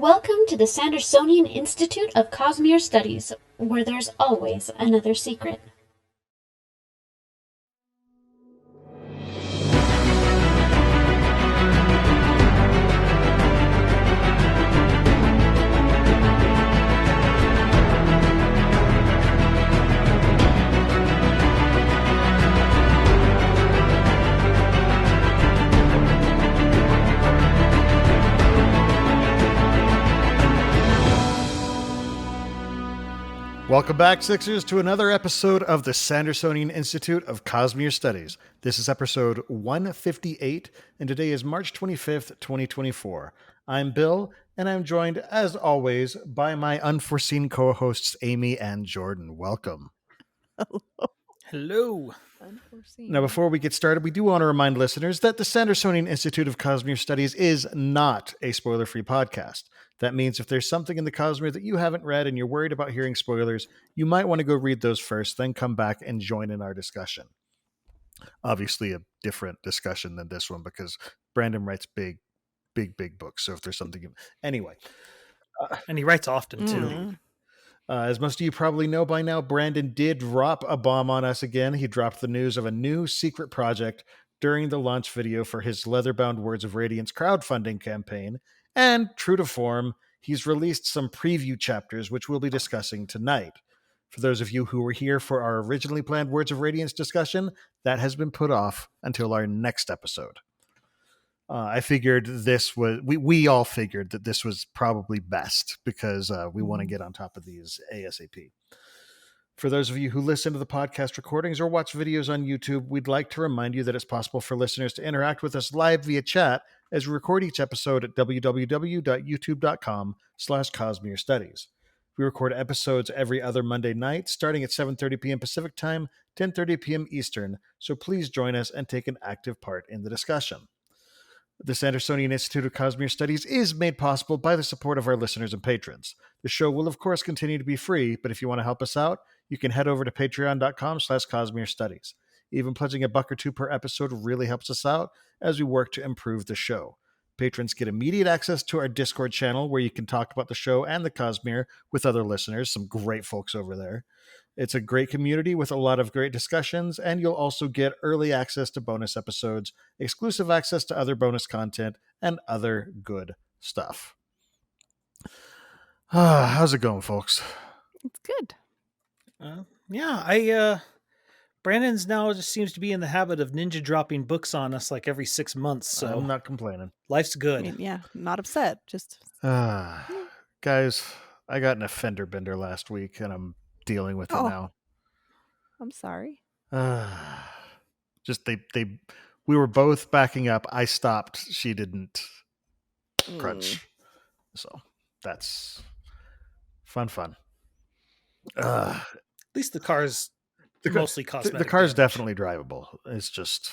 Welcome to the Sandersonian Institute of Cosmere Studies, where there's always another secret. Welcome back, Sixers, to another episode of the Sandersonian Institute of Cosmere Studies. This is episode 158, and today is March 25th, 2024. I'm Bill, and I'm joined, as always, by my unforeseen co-hosts, Amy and Jordan. Welcome. Hello. Unforeseen. Now, before we get started, we do want to remind listeners that the Sandersonian Institute of Cosmere Studies is not a spoiler-free podcast. That means if there's something in the Cosmere that you haven't read and you're worried about hearing spoilers, you might want to go read those first, then come back and join in our discussion. Obviously, a different discussion than this one because Brandon writes big books. So if there's something... Anyway. And he writes often, too. As most of you probably know by now, Brandon did drop a bomb on us again. He dropped the news of a new secret project during the launch video for his leatherbound Words of Radiance crowdfunding campaign. And true to form, he's released some preview chapters, which we'll be discussing tonight. For those of you who were here for our originally planned Words of Radiance discussion, that has been put off until our next episode. I figured this was, we all figured that this was probably best because we want to get on top of these ASAP. For those of you who listen to the podcast recordings or watch videos on YouTube, we'd like to remind you that it's possible for listeners to interact with us live via chat as we record each episode at www.youtube.com/Cosmere Studies. We record episodes every other Monday night, starting at 7:30 p.m. Pacific Time, 10:30 p.m. Eastern, so please join us and take an active part in the discussion. The Sandersonian Institute of Cosmere Studies is made possible by the support of our listeners and patrons. The show will, of course, continue to be free, but if you want to help us out, you can head over to patreon.com/Cosmere Studies. Even pledging $1 or $2 per episode really helps us out as we work to improve the show. Patrons get immediate access to our Discord channel where you can talk about the show and the Cosmere with other listeners, some great folks over there. It's a great community with a lot of great discussions, and you'll also get early access to bonus episodes, exclusive access to other bonus content, and other good stuff. How's it going, folks? It's good. Brandon's now just seems to be in the habit of ninja dropping books on us like every 6 months. So I'm not complaining. Life's good. I mean, not upset. Just guys, I got in a fender bender last week, and I'm dealing with it now. I'm sorry. Just we were both backing up. I stopped. She didn't crunch. So that's fun. At least the car's mostly cosmetic. The car's definitely drivable. It's just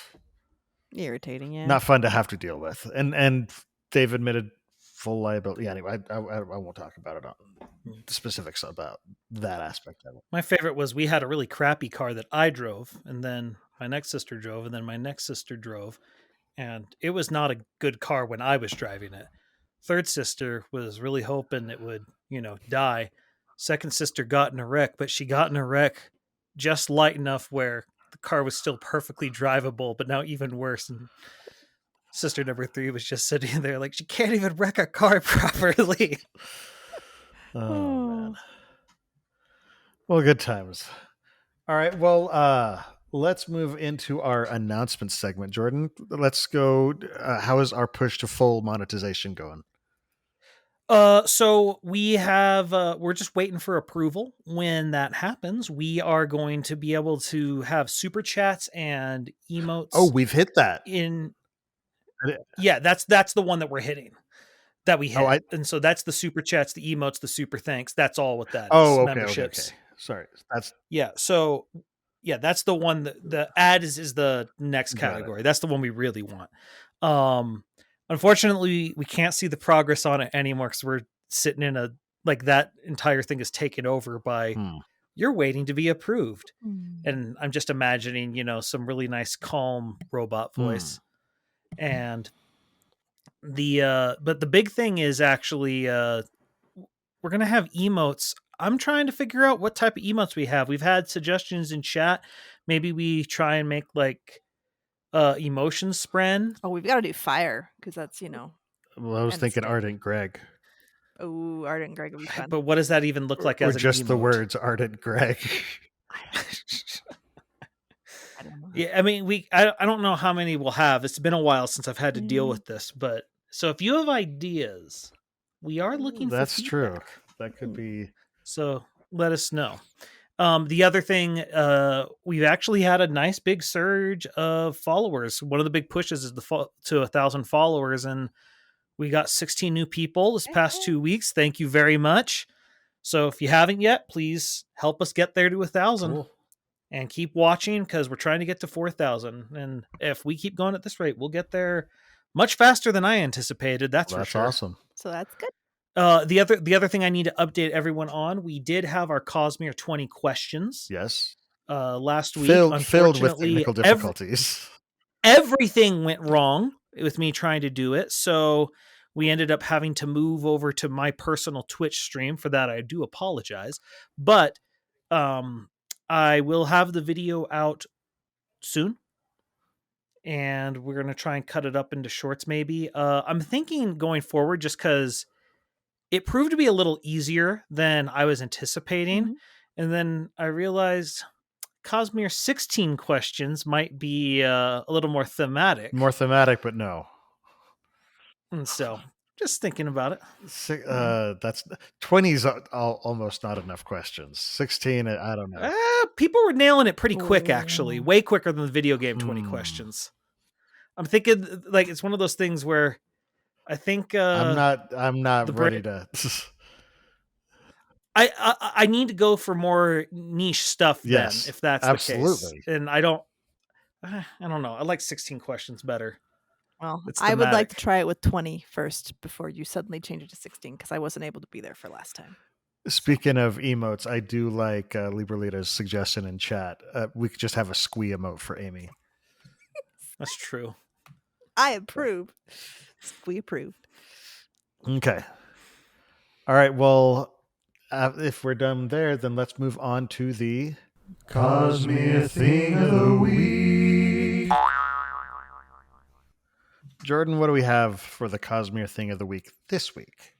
irritating. Yeah, not fun to have to deal with. And they've admitted full liability. Yeah, anyway, I won't talk about it on the specifics about that aspect of it. My favorite was we had a really crappy car that I drove, and then my next sister drove, and then my next sister drove, and it was not a good car when I was driving it. Third sister was really hoping it would, die. Second sister got in a wreck, but she got in a wreck just light enough where the car was still perfectly drivable, but now even worse. And sister number 3 was just sitting there like, she can't even wreck a car properly. Oh, man. Well, good times. All right. Well, let's move into our announcement segment. Jordan, let's go. How is our push to full monetization going? So we have, we're just waiting for approval. When that happens, we are going to be able to have super chats and emotes. Oh, we've hit that. Yeah, that's the one that we're hitting. That we hit. And so that's the super chats, the emotes, the super thanks. That's all with that. Oh, okay, memberships. Okay. Sorry. So that's the one that the ad is the next category. That's the one we really want. Unfortunately, we can't see the progress on it anymore because we're sitting in that entire thing is taken over by you're waiting to be approved. And I'm just imagining, some really nice, calm robot voice. And But the big thing is actually we're gonna have emotes. I'm trying to figure out what type of emotes we have. We've had suggestions in chat. Maybe we try and make like emotion spren. Oh, we've got to do fire because that's Well, I was and thinking stick. Ardent Greg. Oh, Ardent Greg would be fun. But what does that even look like Or as an just emote? the words Ardent Greg. I don't know. Yeah, I mean, I don't know how many we'll have. It's been a while since I've had to deal with this, but so if you have ideas, we are looking That's for true. feedback. That could be. So let us know. The other thing, we've actually had a nice big surge of followers. One of the big pushes is to 1,000 followers, and we got 16 new people this past 2 weeks. Thank you very much. So if you haven't yet, please help us get there to 1,000. Cool. And keep watching because we're trying to get to 4,000. And if we keep going at this rate, we'll get there much faster than I anticipated. That's for sure. Awesome. So that's good. The other thing I need to update everyone on, we did have our Cosmere 20 questions. Yes. Last week. Filled with technical difficulties. Everything went wrong with me trying to do it. So we ended up having to move over to my personal Twitch stream. For that, I do apologize. But I will have the video out soon, and we're going to try and cut it up into shorts maybe. I'm thinking going forward, just because it proved to be a little easier than I was anticipating. Mm-hmm. And then I realized Cosmere 16 questions might be a little more thematic. More thematic, but no. And so just thinking about it. That's 20's almost not enough questions. 16, I don't know. People were nailing it pretty quick, actually. Way quicker than the video game 20 questions. I'm thinking like it's one of those things where I think I'm not ready to. I need to go for more niche stuff then, if that's absolutely. the case. And I don't know. I like 16 questions better. Well, I would like to try it with 20 first before you suddenly change it to 16 because I wasn't able to be there for last time. Speaking of emotes, I do like Libralita's suggestion in chat. We could just have a squee emote for Amy. That's true. I approve. Squee approved. Okay. All right. Well, if we're done there, then let's move on to the Cosmere Thing of the Week. Jordan, what do we have for the Cosmere Thing of the Week this week?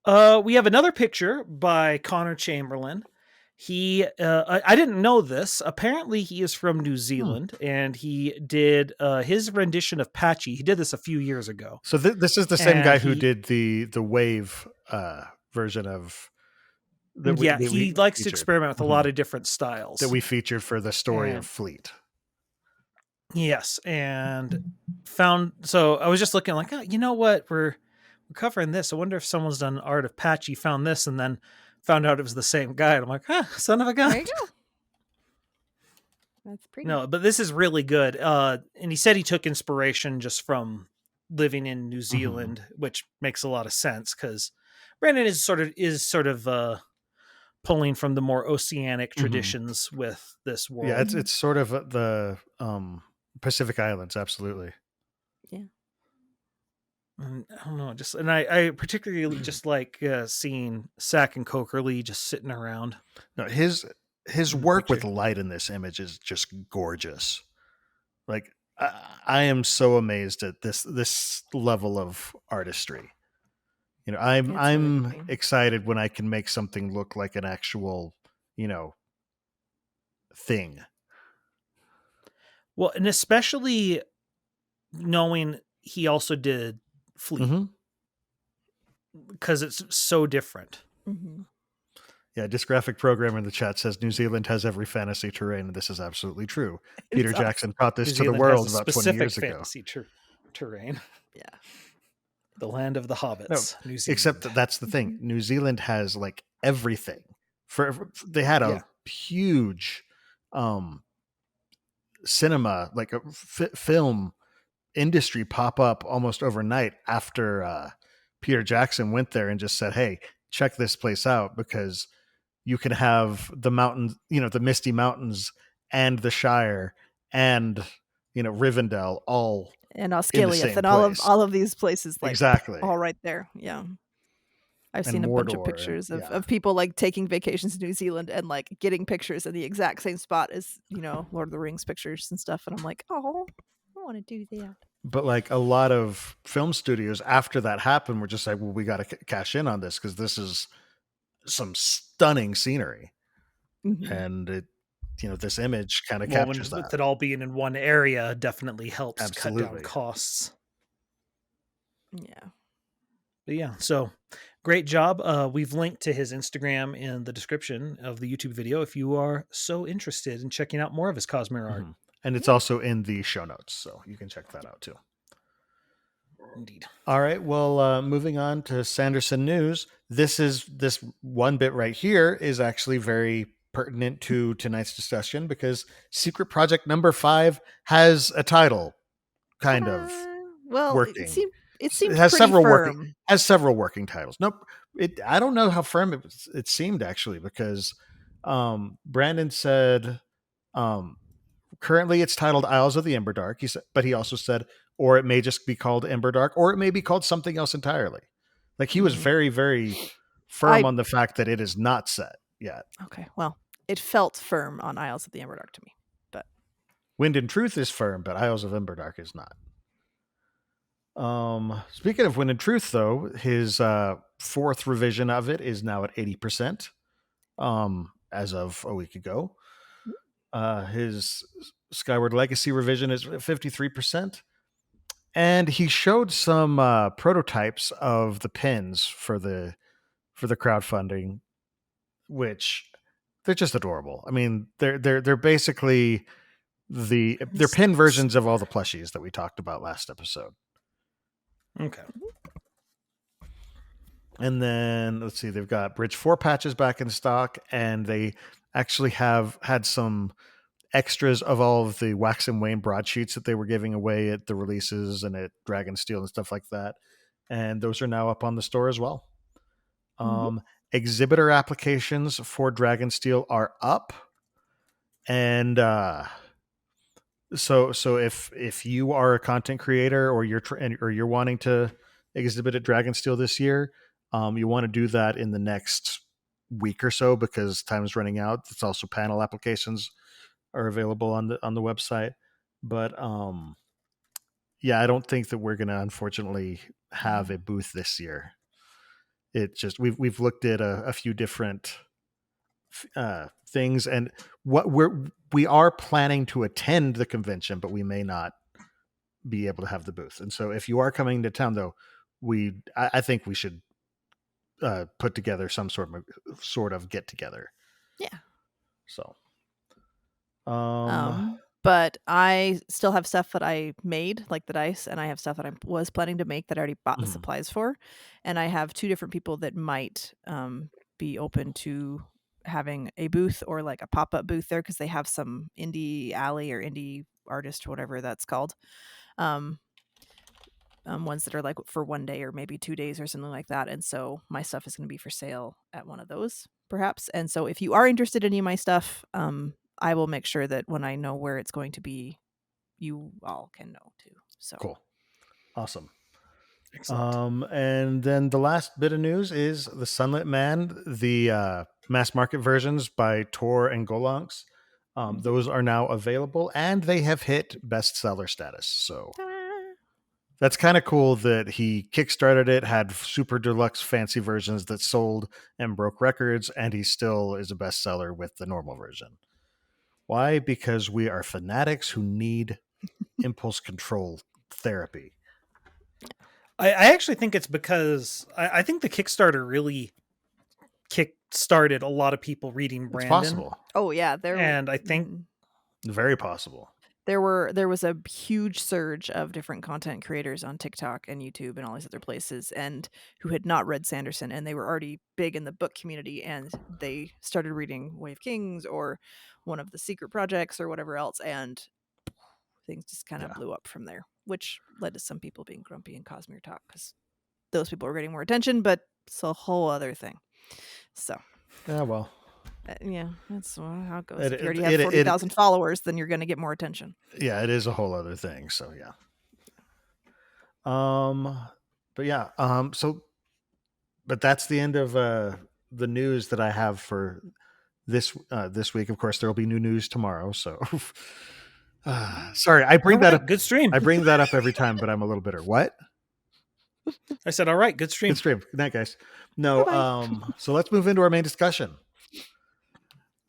We have another picture by Connor Chamberlain. He, I didn't know this. Apparently, he is from New Zealand, and he did his rendition of Patji. He did this a few years ago. So this is the same guy who did the wave version of. He likes to experiment with a lot of different styles that we featured for the story of Fleet. Yes, and found. So I was just looking like, oh, you know what, we're covering this. I wonder if someone's done art of Patji, found this, and then found out it was the same guy. And I'm like, son of a gun. There you go. That's pretty. No, but this is really good. And he said he took inspiration just from living in New Zealand, which makes a lot of sense because Brandon is sort of pulling from the more oceanic traditions with this world. Yeah, it's sort of the Pacific Islands, absolutely. Yeah. I don't know, I particularly just like seeing Sack and Cokerly just sitting around. No, his work with light in this image is just gorgeous. Like I am so amazed at this level of artistry. You know, I'm really excited when I can make something look like an actual, thing. Well, and especially knowing he also did Fleet because it's so different. Yeah, Dysgraphic Programmer in the chat says New Zealand has every fantasy terrain, and this is absolutely true. Peter Jackson taught this to the world about 20 years ago. Fantasy terrain. Yeah. The land of the hobbits. No, New Zealand. Except that's the thing. New Zealand has like everything. They had a huge cinema, like a film industry pop up almost overnight after Peter Jackson went there and just said, hey, check this place out because you can have the mountains, the Misty Mountains and the Shire and, Rivendell all and Oscaliath and all of these places, like exactly, all right there. Yeah. I've seen a bunch of pictures of people like taking vacations in New Zealand and like getting pictures in the exact same spot as, Lord of the Rings pictures and stuff. And I'm like, oh, I want to do that. But like a lot of film studios after that happened were just like, well, we got to cash in on this because this is some stunning scenery. Mm-hmm. And it, this image kind of captures that. With it all being in one area definitely helps Absolutely. cut down costs. Yeah. But yeah, so great job. We've linked to his Instagram in the description of the YouTube video if you are so interested in checking out more of his Cosmere art. And it's also in the show notes, so you can check that out too. Indeed. All right. Well, moving on to Sanderson news. This one bit right here is actually very pertinent to tonight's discussion because Secret Project number 5 has a title, kind of. Well, working. It seems has several firm. working titles. Nope. I don't know how firm it seemed actually because Brandon said currently it's titled Isles of the Emberdark. He said, but he also said, or it may just be called Emberdark, or it may be called something else entirely. Like he was very, very firm on the fact that it is not set yet. Okay. Well, it felt firm on Isles of the Emberdark to me, but Wind and Truth is firm, but Isles of Emberdark is not. Speaking of Wind and Truth, though, his 4th revision of it is now at 80%. As of a week ago, his Skyward Legacy revision is 53%, and he showed some prototypes of the pins for the crowdfunding, which they're just adorable. I mean, they're basically they're pin versions of all the plushies that we talked about last episode. Okay. And then let's see, they've got Bridge 4 patches back in stock, and they actually have had some extras of all of the Wax and Wayne broadsheets that they were giving away at the releases and at Dragonsteel and stuff like that. And those are now up on the store as well. Exhibitor applications for Dragonsteel are up. And so if you are a content creator or you're wanting to exhibit at Dragonsteel this year, you want to do that in the next week or so because time is running out. It's also panel applications are available on the website, but I don't think that we're going to unfortunately have a booth this year. It just we've looked at a few different things, and we are planning to attend the convention, but we may not be able to have the booth. And so if you are coming to town, though, I think we should put together some sort of get together. Yeah. So. But I still have stuff that I made, like the dice, and I have stuff that I was planning to make that I already bought the supplies for. And I have 2 different people that might be open to having a booth or like a pop-up booth there because they have some indie alley or indie artist or whatever that's called. Ones that are like for 1 day or maybe 2 days or something like that. And so my stuff is going to be for sale at one of those, perhaps. And so if you are interested in any of my stuff, I will make sure that when I know where it's going to be, you all can know too. So cool. Awesome. Excellent. And then the last bit of news is the Sunlit Man, the mass market versions by Tor and Golanx. Those are now available and they have hit bestseller status. So that's kind of cool that he kickstarted it, had super deluxe fancy versions that sold and broke records, and he still is a bestseller with the normal version. Why? Because we are fanatics who need impulse control therapy. I actually think it's because I think the Kickstarter really kick-started a lot of people reading Brandon. It's possible. Oh yeah, and I think very possible. There was a huge surge of different content creators on TikTok and YouTube and all these other places, and who had not read Sanderson, and they were already big in the book community, and they started reading Way of Kings or one of the secret projects or whatever else, and things just kind of blew up from there, which led to some people being grumpy in Cosmere talk because those people were getting more attention, but it's a whole other thing. So yeah, well. Yeah, that's how it goes. If you already have 40,000 followers, then you're going to get more attention. Yeah, it is a whole other thing. So, yeah. But yeah, but that's the end of the news that I have for this week. Of course, there will be new news tomorrow. So, sorry, I bring All that right, up. good stream. I bring that up every time, but I'm a little bitter. What? I said, all right, good stream. Good stream. Good night, guys. No, Bye-bye. so let's move into our main discussion.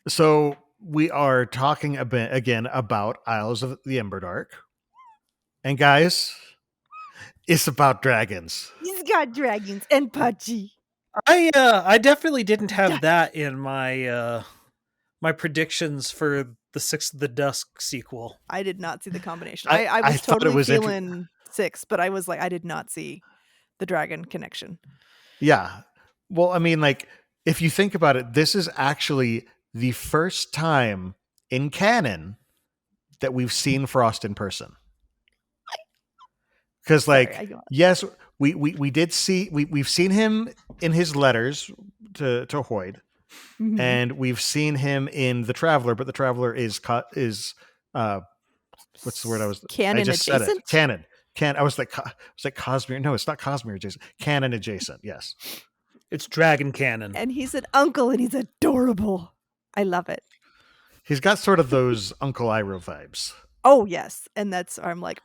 So we are talking a bit again about Isles of the Emberdark. And guys, it's about dragons. He's got dragons and Patji. I definitely didn't have that in my my predictions for the Six of the Dusk sequel. I did not see the combination. I I was thought it totally was feeling 6, but I was like, I did not see the dragon connection. Yeah. Well, I mean, like, if you think about it, this is actually the first time in canon that we've seen Frost in person. Because, like, Sorry, I got- yes, we did see we've seen him in his letters to Hoyd, Mhm. and we've seen him in the Traveler, but the Traveler is what's the word I canon just said it. adjacent? Canon. I was like Cosmere. No, it's not Cosmere adjacent. Canon adjacent. Yes. It's dragon canon. And he's an uncle and he's adorable. I love it. He's got sort of those Uncle Iroh vibes. Oh yes, and that's I'm like,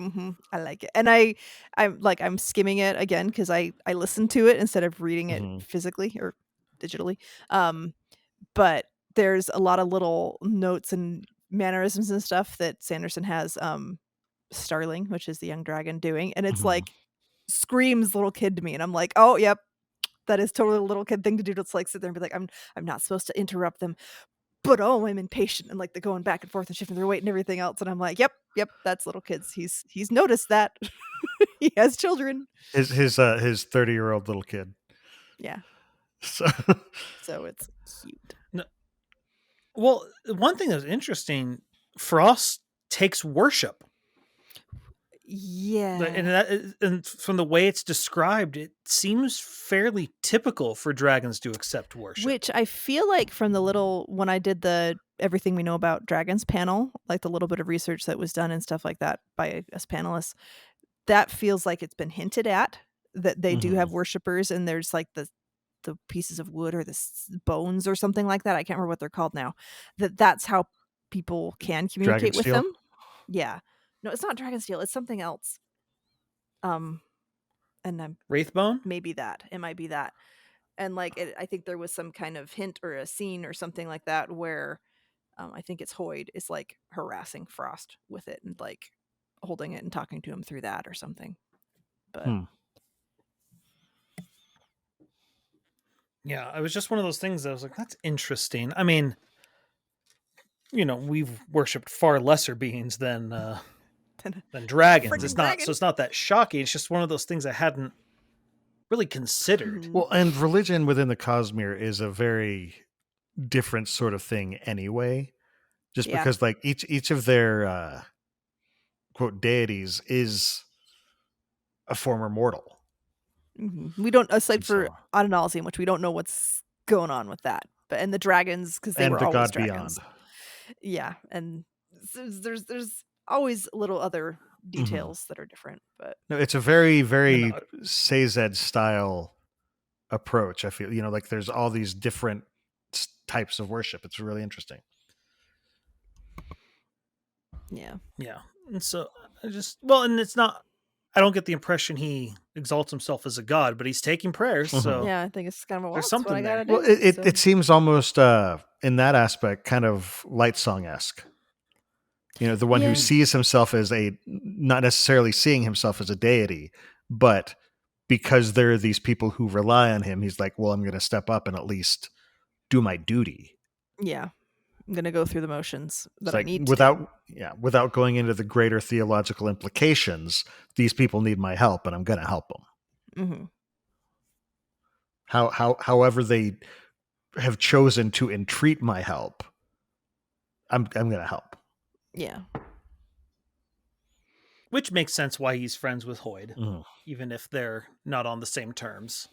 I like it, and I'm skimming it again because I listened to it instead of reading it Mhm. physically or digitally. But there's a lot of little notes and mannerisms and stuff that Sanderson has Starling, which is the young dragon, doing, and it's Mhm. like screams little kid to me, and I'm like, oh yep, that is totally a little kid thing to do. To like sit there and be like, I'm not supposed to interrupt them. But oh, I'm impatient, and like they're going back and forth and shifting their weight and everything else, and I'm like, yep, that's little kids. He's noticed that. He has children. His 30-year-old little kid. Yeah. So So it's cute. No. Well, one thing that's interesting, Frost takes worship. Yeah. And from the way it's described, it seems fairly typical for dragons to accept worship. Which I feel like from the little, when I did the Everything We Know About Dragons panel, like the little bit of research that was done and stuff like that by us panelists, that feels like it's been hinted at that they do have worshippers, and there's like the pieces of wood or the bones or something like that. I can't remember what they're called now. That's how people can communicate with Dragonsteel? them. Yeah. No, it's not Dragonsteel. It's something else. And I'm Wraithbone? maybe that. It might be that. And like, I think there was some kind of hint or a scene or something like that where I think it's Hoyd is like harassing Frost with it and like holding it and talking to him through that or something. But yeah, it was just one of those things that I was like, that's interesting. I mean, we've worshipped far lesser beings than dragons. It's not dragon. So it's not that shocking. It's just one of those things I hadn't really considered. Mhm. Well, and religion within the Cosmere is a very different sort of thing anyway. Just Yeah. because like each of their quote deities is a former mortal. We don't, aside And for so- Adonalsium, which we don't know what's going on with that. But and the dragons, because they and were the always god dragons. beyond. Yeah, and there's always little other details that are different. But No, it's a very, very Sazed style approach. I feel, like there's all these different types of worship. It's really interesting. yeah. Yeah. And so and it's not, I don't get the impression he exalts himself as a god, but he's taking prayers. So Yeah, I think it's kind of there's that's something what I gotta there. do. Well, it so. seems almost in that aspect kind of Light Song-esque. The one Yeah. who sees himself as not necessarily seeing himself as a deity, but because there are these people who rely on him, he's like, well, I'm going to step up and at least do my duty. Yeah, I'm gonna go through the motions that It's I like, need without going into the greater theological implications, these people need my help, and I'm going to help them. However they have chosen to entreat my help, I'm going to help. Yeah. Which makes sense why he's friends with Hoyd, even if they're not on the same terms.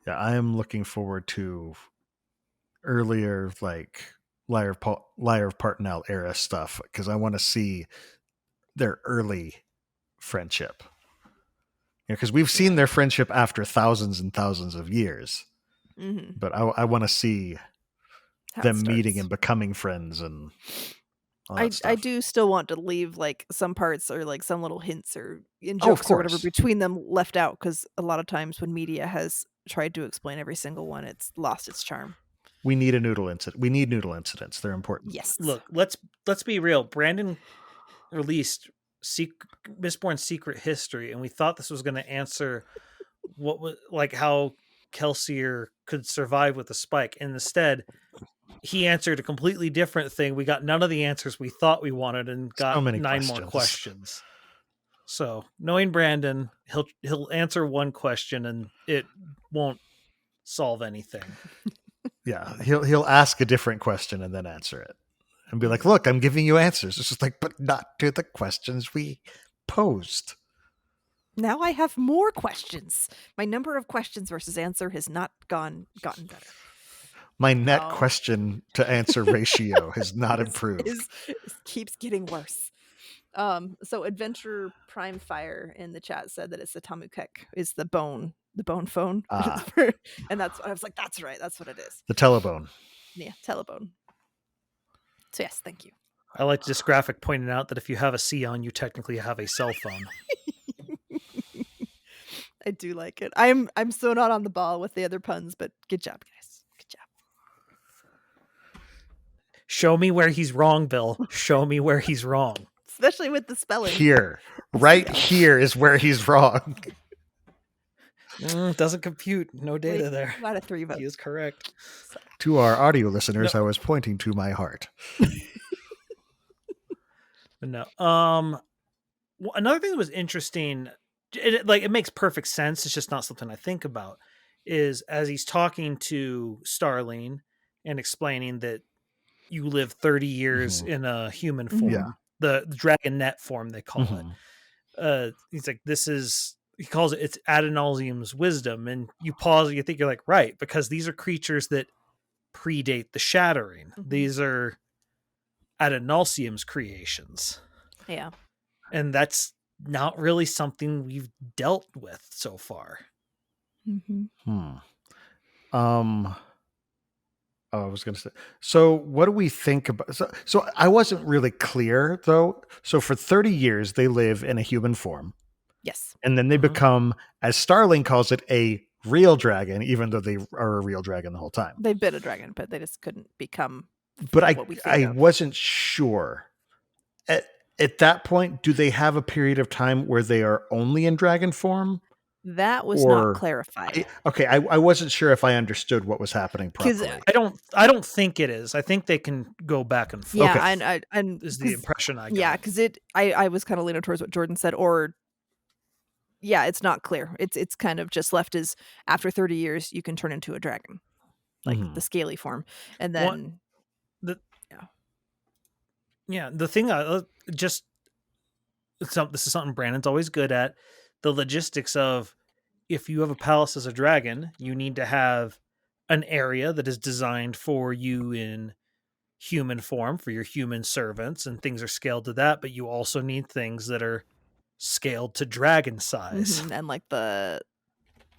Yeah, I am looking forward to earlier, like Liar of Partenell era stuff, because I want to see their early friendship. Because we've seen their friendship after thousands and thousands of years. Mm-hmm. But I want to see them meeting and becoming friends and all that stuff. I do still want to leave like some parts or like some little hints or in Oh, of jokes or whatever course. between them left out, because a lot of times when media has tried to explain every single one, it's lost its charm. We need a noodle incident. We need noodle incidents. They're important. Yes. Look, let's be real. Brandon released Mistborn Secret History, and we thought this was going to answer what was like how Kelsier could survive with the spike, and instead he answered a completely different thing. We got none of the answers we thought we wanted, and got 9 more questions. So knowing Brandon, he'll answer one question and it won't solve anything. Yeah, he'll ask a different question and then answer it, and be like, "Look, I'm giving you answers." It's just like, but not to the questions we posed. Now I have more questions. My number of questions versus answer has not gotten better. My net question to answer ratio has not improved. Keeps getting worse. So Adventure Prime Fire in the chat said that it's the Tamukek, is the bone phone. And that's what I was like, that's right, that's what it is. The telebone. Yeah, telebone. So yes, thank you. I like this graphic pointing out that if you have a seon, you technically have a cell phone. I do like it. I'm so not on the ball with the other puns, but good job, guys. Good job. Show me where he's wrong, Bill. Show me where he's wrong. Especially with the spelling. Here. Right here is where he's wrong. Doesn't compute. No data there. 2 out of 3 votes. He is correct. To our audio listeners, I was pointing to my heart. No. Another thing that was interesting, it makes perfect sense. It's just not something I think about. Is as he's talking to Starling and explaining that you live 30 years in a human form, the dragon net form they call it. He's like, he calls it, it's Adonalsium's wisdom, and you pause and you think, you're like, right, because these are creatures that predate the shattering. These are Adonalsium's creations. Yeah. And that's not really something we've dealt with so far. I was going to say, so what do we think about, so I wasn't really clear though. So for 30 years, they live in a human form. Yes. And then they become, as Starling calls it, a real dragon, even though they are a real dragon the whole time. They've been a dragon, but they just couldn't become. But I wasn't sure. At that point, do they have a period of time where they are only in dragon form? That was not clarified. I wasn't sure if I understood what was happening properly. I don't think it is. I think they can go back and forth. Yeah, and is the impression I got. Yeah, because I was kind of leaning towards what Jordan said, or yeah, it's not clear. It's kind of just left as after 30 years you can turn into a dragon, like the scaly form, and then the thing this is something Brandon's always good at. The logistics of, if you have a palace as a dragon, you need to have an area that is designed for you in human form, for your human servants, and things are scaled to that, but you also need things that are scaled to dragon size. And like the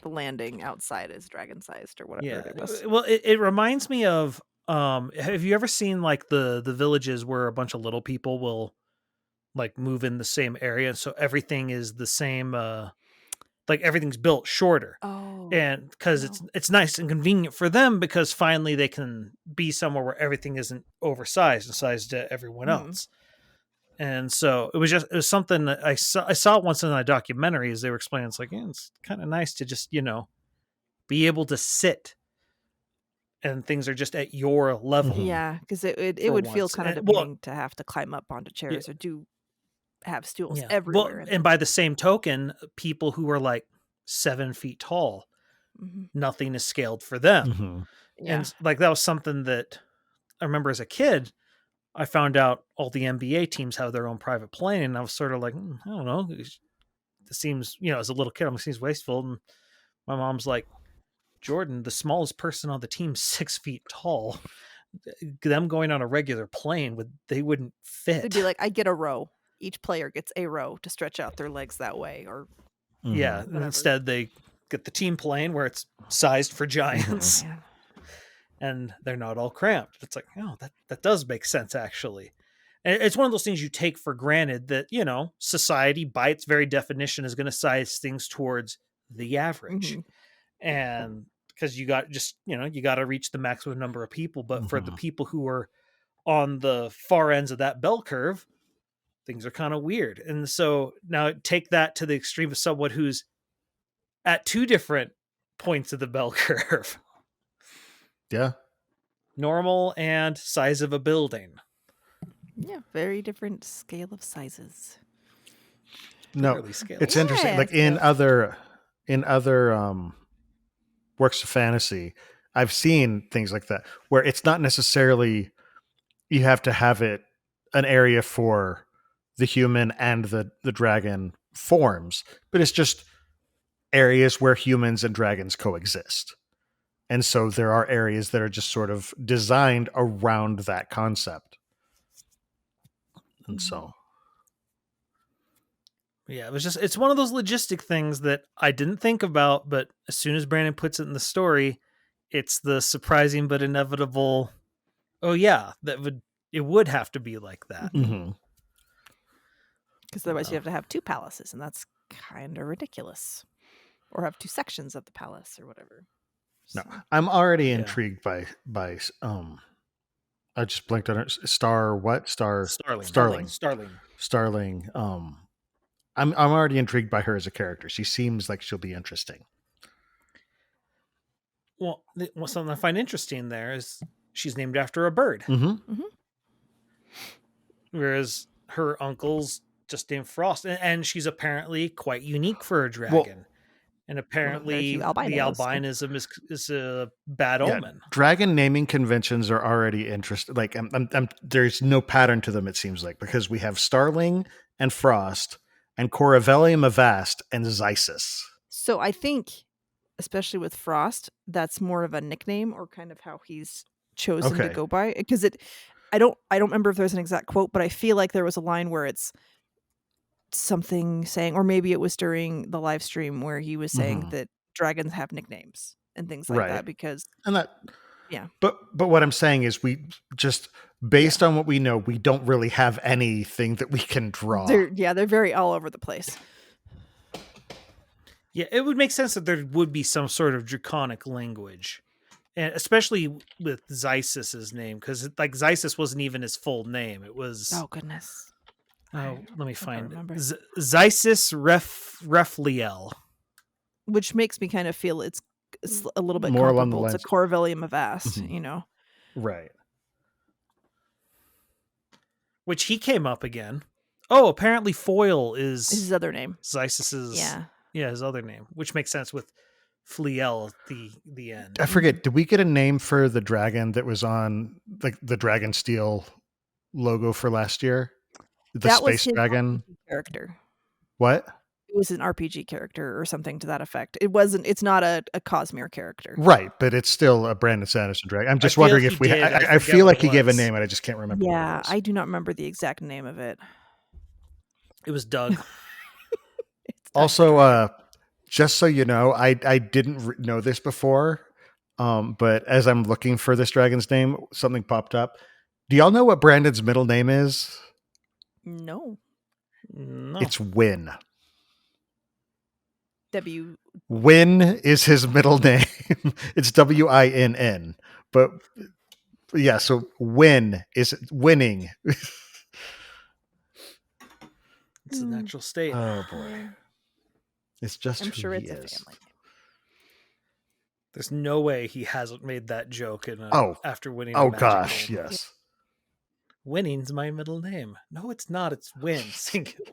landing outside is dragon sized or whatever it was. Well, it reminds me of have you ever seen like the villages where a bunch of little people will like move in the same area, so everything is the same, like everything's built shorter. And because it's nice and convenient for them, because finally they can be somewhere where everything isn't oversized and sized to everyone else. And so it was something that I saw it once in a documentary as they were explaining. It's like, it's kind of nice to just, be able to sit and things are just at your level. Yeah, because it would feel kind of demeaning to have to climb up onto chairs or have stools everywhere. Well, and by the same token, people who are like 7 feet tall, nothing is scaled for them. And like that was something that I remember as a kid. I found out all the NBA teams have their own private plane, and I was sort of like, I don't know. It seems, as a little kid, it seems wasteful. And my mom's like, Jordan, the smallest person on the team, 6 feet tall. Them going on a regular plane, they wouldn't fit. It'd be like, I get a row. Each player gets a row to stretch out their legs that way, or Yeah, Whatever. instead they get the team plane where it's sized for giants. Yeah. And they're not all cramped. It's like, oh, that does make sense, actually. And it's one of those things you take for granted that, society by its very definition is going to size things towards the average. And because you got to reach the maximum number of people. But for the people who are on the far ends of that bell curve, things are kind of weird. And so now take that to the extreme of someone who's at two different points of the bell curve. Yeah. Normal and size of a building. Yeah, very different scale of sizes. No, Scale. it's interesting. Like in other works of fantasy, I've seen things like that where it's not necessarily you have to have it an area for the human and the dragon forms, but it's just areas where humans and dragons coexist. And so there are areas that are just sort of designed around that concept. And so. Yeah, it's one of those logistic things that I didn't think about, but as soon as Brandon puts it in the story, it's the surprising but inevitable, oh yeah, it would have to be like that. Mm-hmm. Because otherwise you have to have two palaces, and that's kind of ridiculous. Or have two sections of the palace or whatever. No, I'm already intrigued by I just blinked on it. Starling. I'm already intrigued by her as a character. She seems like she'll be interesting. Well, something I find interesting there is she's named after a bird. Whereas her uncle's just named Frost, and she's apparently quite unique for a dragon. Well, and apparently the albinism is a bad omen. Dragon naming conventions are already interesting. Like there's no pattern to them, it seems like, because we have Starling and Frost and Corvellium Avast and Zysis. So I think, especially with Frost, that's more of a nickname or kind of how he's chosen to go by. Because I don't remember if there's an exact quote, but I feel like there was a line where it's something saying, or maybe it was during the live stream where he was saying that dragons have nicknames and things like that, because but what I'm saying is we just based on what we know, we don't really have anything that we can draw. They're very all over the place. Yeah, it would make sense that there would be some sort of draconic language, and especially with Zysis's name, because like Zysis wasn't even his full name. It was let me find it. Zysis Refliel. Which makes me kind of feel it's a little bit more comparable to Corvellium Avast, Right. Which he came up again. Oh, apparently Foil is his other name. Zysis's his other name, which makes sense with Fliel at the end. I forget, did we get a name for the dragon that was on like the Dragon Steel logo for last year? That space was dragon RPG character. What? It was an RPG character or something to that effect. It's not a Cosmere character. Right, but it's still a Brandon Sanderson dragon. I'm just wondering if we I feel like he gave a name and I just can't remember. Yeah, I do not remember the exact name of it. It was Doug. Also, just so you know, I didn't know this before, but as I'm looking for this dragon's name, something popped up. Do y'all know what Brandon's middle name is? No. It's Win. Win is his middle name. It's Winn. But yeah, so Win is winning. It's a natural state. Oh boy. It's just I'm sure it's a family. There's no way he hasn't made that joke after winning. Oh gosh, yes. Winning's my middle name. No, it's not. It's Win. Singular.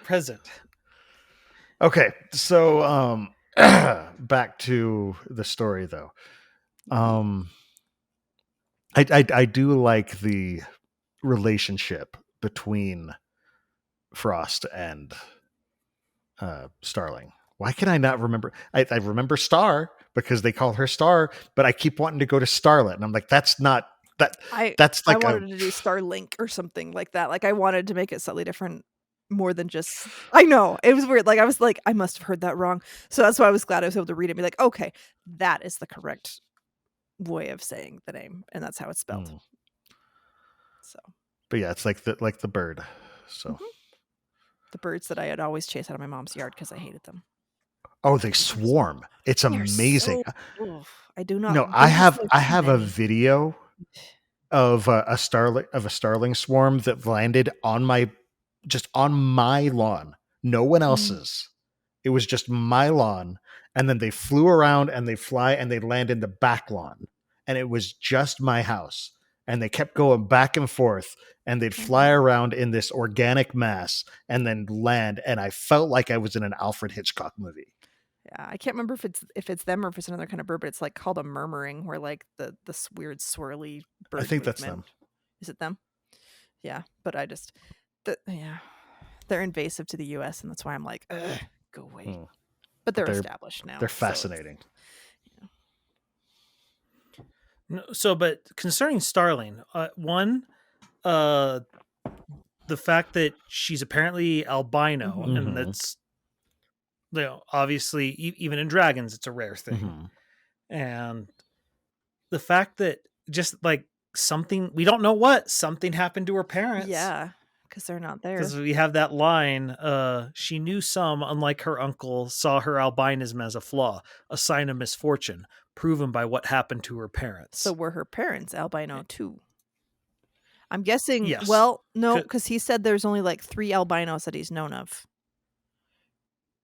Present. Okay, so back to the story though. I do like the relationship between Frost and Starling. Why can I not remember? I remember Star because they call her Star, but I keep wanting to go to Starlet, and I'm like, that's not that. That's like I wanted to do Starlink or something like that. Like I wanted to make it slightly different more than just. I know it was weird. Like I was like, I must have heard that wrong. So that's why I was glad I was able to read it and be like, okay, that is the correct way of saying the name, and that's how it's spelled. So, but yeah, it's like the bird. So the birds that I had always chased out of my mom's yard because I hated them. oh, they swarm. It's They're amazing. so, I do not. No, they're I just have so a many. video of a starling swarm that landed on my lawn. No one else's. It was just my lawn, and then they flew around and they fly and they land in the back lawn, and it was just my house. And they kept going back and forth, and they'd fly around in this organic mass and then land. And I felt like I was in an Alfred Hitchcock movie. Yeah, I can't remember if it's them or if it's another kind of bird, but it's like called a murmuring, where like the weird swirly bird. I think movement. that's them. Is it them? Yeah, but they're invasive to the U.S. and that's why I'm like, go away. But they're established now. They're fascinating. So, but concerning Starling, one, the fact that she's apparently albino, and that's, obviously even in dragons, it's a rare thing. And the fact that just like something, we don't know something happened to her parents. Yeah, because they're not there. Because we have that line, she knew some, unlike her uncle, saw her albinism as a flaw, a sign of misfortune, proven by what happened to her parents. So were her parents albino too? I'm guessing. Yes. Well, no, because he said there's only like 3 albinos that he's known of.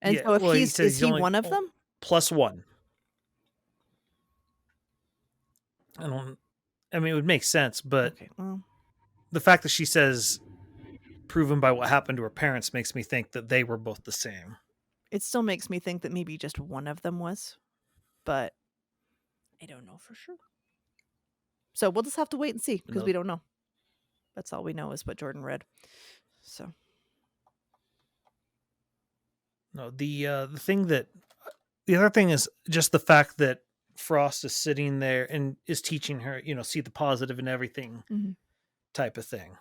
And so if is he one of them? Plus one. I mean, it would make sense, but okay, well, the fact that she says proven by what happened to her parents makes me think that they were both the same. It still makes me think that maybe just one of them was, but I don't know for sure. So we'll just have to wait and see, because we don't know. That's all we know is what Jordan read. So no, the other thing is just the fact that Frost is sitting there and is teaching her, see the positive in everything type of thing,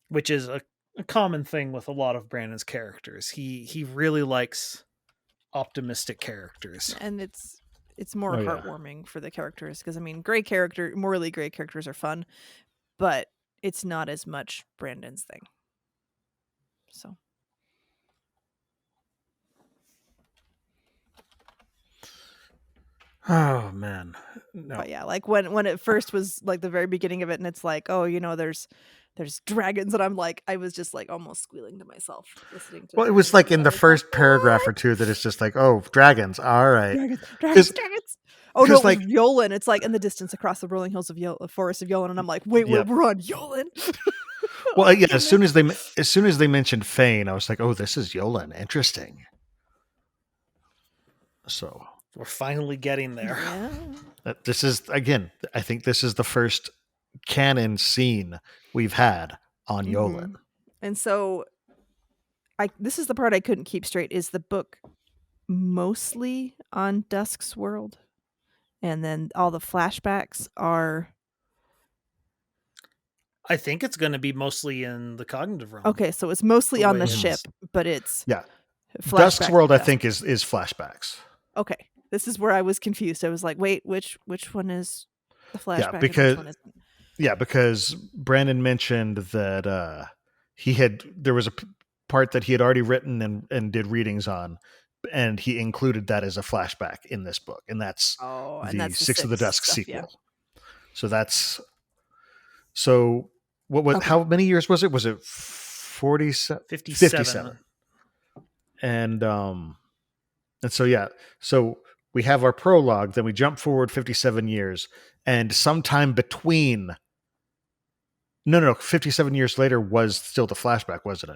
which is a common thing with a lot of Brandon's characters. He really likes optimistic characters, and it's more heartwarming for the characters, because I mean, morally gray characters are fun, but it's not as much Brandon's thing. So oh man, no. But yeah, like when it first was like the very beginning of it, and it's like, oh, there's dragons, and I'm like, I was just like almost squealing to myself listening to. Well, it was like in the first paragraph or two that it's just like, oh, dragons, all right, dragons. Oh no, like Yolen. It's like in the distance across the rolling hills of forest of Yolen, and I'm like, wait, we're on Yolen. Well, yeah. As soon as they mentioned Fane, I was like, oh, this is Yolen. Interesting. So we're finally getting there. Yeah. This is, again, I think this is the first canon scene we've had on Yolen. And so this is the part I couldn't keep straight. Is the book mostly on Dusk's world? And then all the flashbacks are... I think it's going to be mostly in the cognitive realm. Okay, so it's mostly on the ship, but it's... Yeah. Dusk's world, I think, is flashbacks. Okay. This is where I was confused. I was like, wait, which one is the flashback? Yeah, because, and which one isn't? Because Brandon mentioned that there was a part that he had already written and did readings on, and he included that as a flashback in this book, and that's the Six of the Dusk stuff, sequel. Yeah. So what was how many years was it? Was it 57? 57. And so yeah, so we have our prologue, then we jump forward 57 years, and sometime between 57 years later was still the flashback, wasn't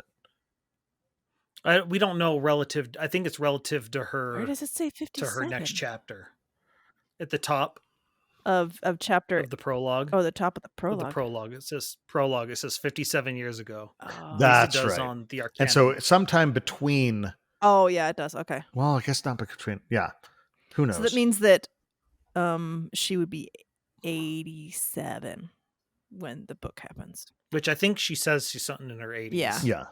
it? We don't know relative. I think it's relative to her. Where does it say 57? To her next chapter, at the top of chapter of the prologue. Oh, the top of the prologue. Of the prologue. It says prologue. It says 57 years ago. Oh. That's right. On the Arcana. And so sometime between. Oh yeah, it does. Okay. Well, I guess not between. Yeah. Who knows? So that means that she would be 87 when the book happens. Which I think she says she's something in her 80s. Yeah. Yeah.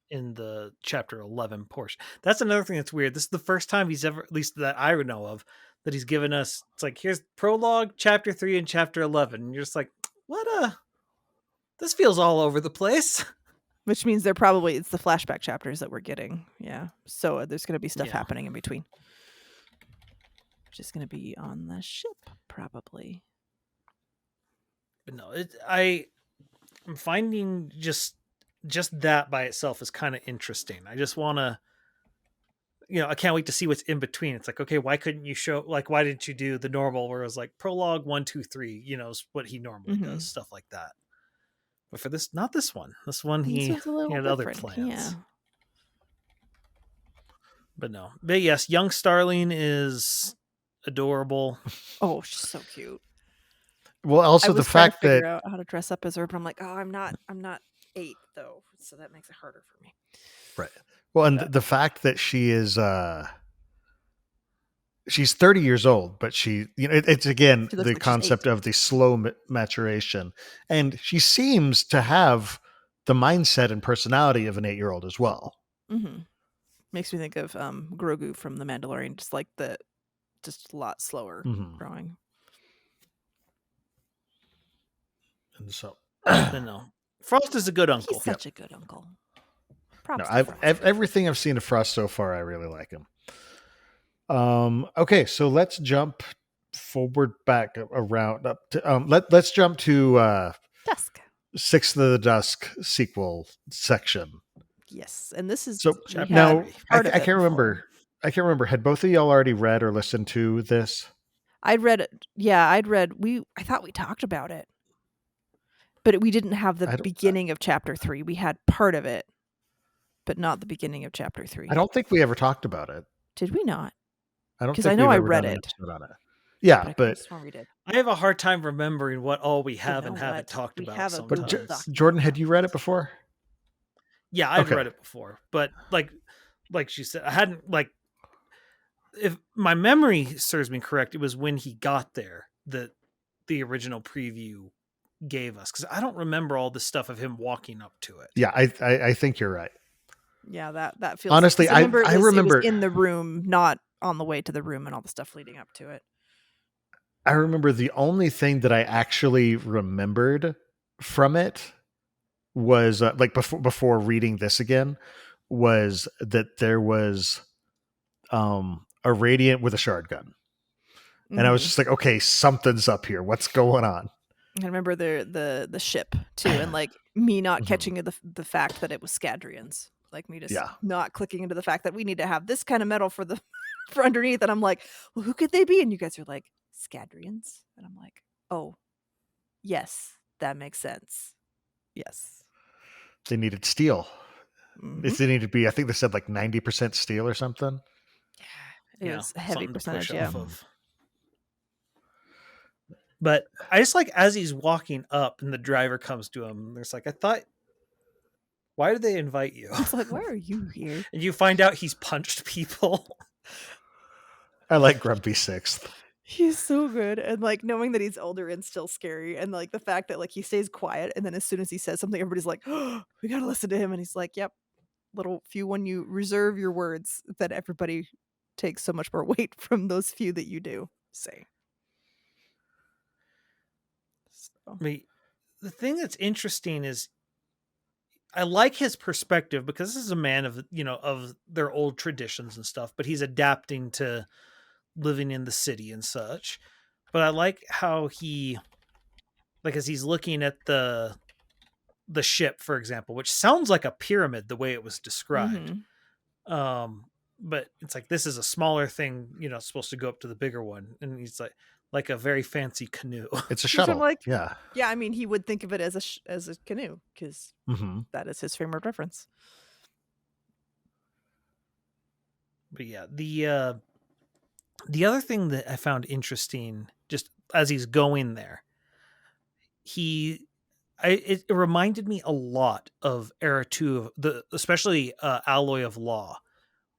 in the chapter 11 portion. That's another thing that's weird. This is the first time he's ever, at least that I know of, that he's given us, it's like, here's prologue, chapter 3, and chapter 11. And you're just like, this feels all over the place. Which means it's the flashback chapters that we're getting. Yeah. So there's going to be stuff happening in between. Which is going to be on the ship, probably. But no, I'm finding just that by itself is kind of interesting. I just want to, I can't wait to see what's in between. It's like, okay, why couldn't you show, like, why didn't you do the normal where it was like prologue 1, 2, 3, is what he normally does, stuff like that. But for this, not this one. This one, he had other plans. Yeah. But no. But yes, young Starling is adorable. Oh, she's so cute. Well, also the fact that figure out how to dress up as her, but I'm like, I'm not 8 though, so that makes it harder for me. Right. Well, and the fact that she is she's 30 years old, but it's again the like concept of the slow maturation, and she seems to have the mindset and personality of an 8-year-old as well. Mm-hmm. Makes me think of Grogu from The Mandalorian, just a lot slower growing. And so, no, Frost is a good uncle. He's such a good uncle. Everything I've seen of Frost so far, I really like him. Okay, so let's jump forward, back, around, up to let's jump to Dusk. Sixth of the Dusk sequel section. Yes, and this is so now I can't remember. I can't remember. Had both of y'all already read or listened to this? I'd read it. Yeah, I thought we talked about it, but we didn't have the beginning of chapter 3. We had part of it, but not the beginning of chapter 3. I don't think we ever talked about it. Did we not? I don't, because I know I read it. Yeah, but I have a hard time remembering what all we have and haven't talked about. But Jordan, had you read it before? Yeah, I've read it before, but like she said, I hadn't if my memory serves me correct, it was when he got there that the original preview gave us, because I don't remember all the stuff of him walking up to it. Yeah, I think you're right. Yeah, that feels honestly. I remember it was in the room, not on the way to the room, and all the stuff leading up to it. I remember the only thing that I actually remembered from it was before reading this again was that there was a Radiant with a shard gun. And I was just like, okay, something's up here. What's going on? I remember the ship too, and like me not catching the fact that it was Scadrians. Like me just not clicking into the fact that we need to have this kind of metal for underneath. And I'm like, well, who could they be? And you guys are like, Scadrians. And I'm like, oh, yes, that makes sense. Yes. They needed steel. They needed to be, I think they said like 90% steel or something. Yeah. It was a heavy percentage. Yeah. But I just like, as he's walking up and the driver comes to him, there's like, why did they invite you? It's like, why are you here? And you find out he's punched people. I like Grumpy Sixth. He's so good. And like knowing that he's older and still scary. And like the fact that like he stays quiet. And then as soon as he says something, everybody's like, oh, we got to listen to him. And he's like, yep. Little few, when you reserve your words, that everybody takes so much more weight from those few that you do say. So. I mean, the thing that's interesting is I like his perspective, because this is a man of, of their old traditions and stuff, but he's adapting to living in the city and such. But I like how he, like, as he's looking at the ship, for example, which sounds like a pyramid the way it was described. But it's like, this is a smaller thing, it's supposed to go up to the bigger one. And he's like a very fancy canoe. It's a shuttle. Yeah. I mean, he would think of it as a canoe, because that is his frame of reference. But yeah, the other thing that I found interesting, just as he's going there, it reminded me a lot of Era 2, especially Alloy of Law,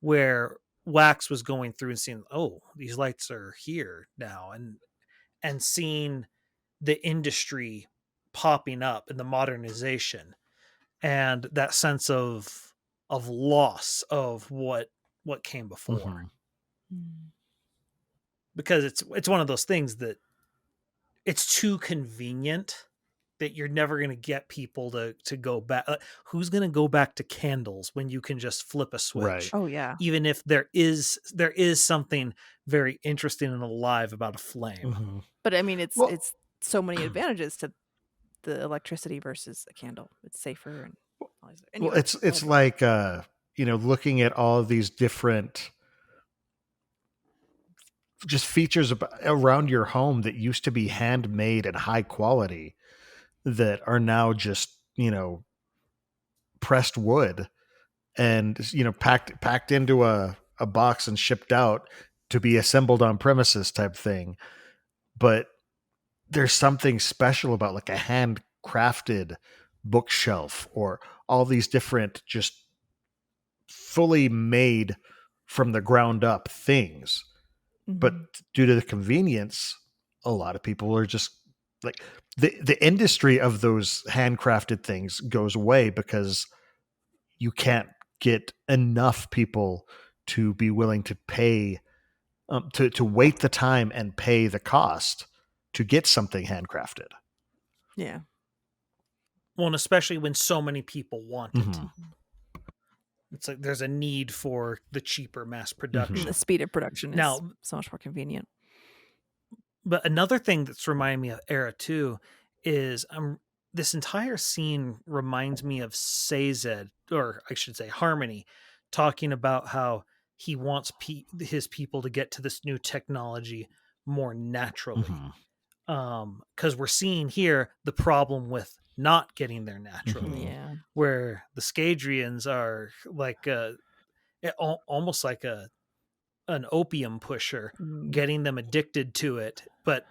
where Wax was going through and seeing, oh, these lights are here now, and seeing the industry popping up and the modernization and that sense of of loss of what came before. Mhm. Because it's one of those things that it's too convenient that you're never going to get people to go back. Who's going to go back to candles when you can just flip a switch? Right. Oh yeah. Even if there is something very interesting and alive about a flame. Mhm. But I mean, it's Well- it's so many advantages to the electricity versus a candle. It's safer and all these- Well, anyway, it's like looking at all of these different just features around your home that used to be handmade and high quality that are now just pressed wood and packed into a box and shipped out to be assembled on premises type thing. But there's something special about like a handcrafted bookshelf or all these different just fully made from the ground up things. But due to the convenience, a lot of people are just like the industry of those handcrafted things goes away because you can't get enough people to be willing to pay to wait the time and pay the cost to get something handcrafted. yeah. Well, and especially when so many people want it. Mhm. It's like there's a need for the cheaper mass And production. the speed of production is Now, so much more convenient. but another thing that's reminding me of Era 2 is this entire scene reminds me of Sazed, or I should say Harmony, talking about how he wants his people to get to this new technology more naturally. Mhm. Because we're seeing here the problem with not getting there naturally, Yeah. where the Scadrians are like almost like an opium pusher, getting them addicted to it, but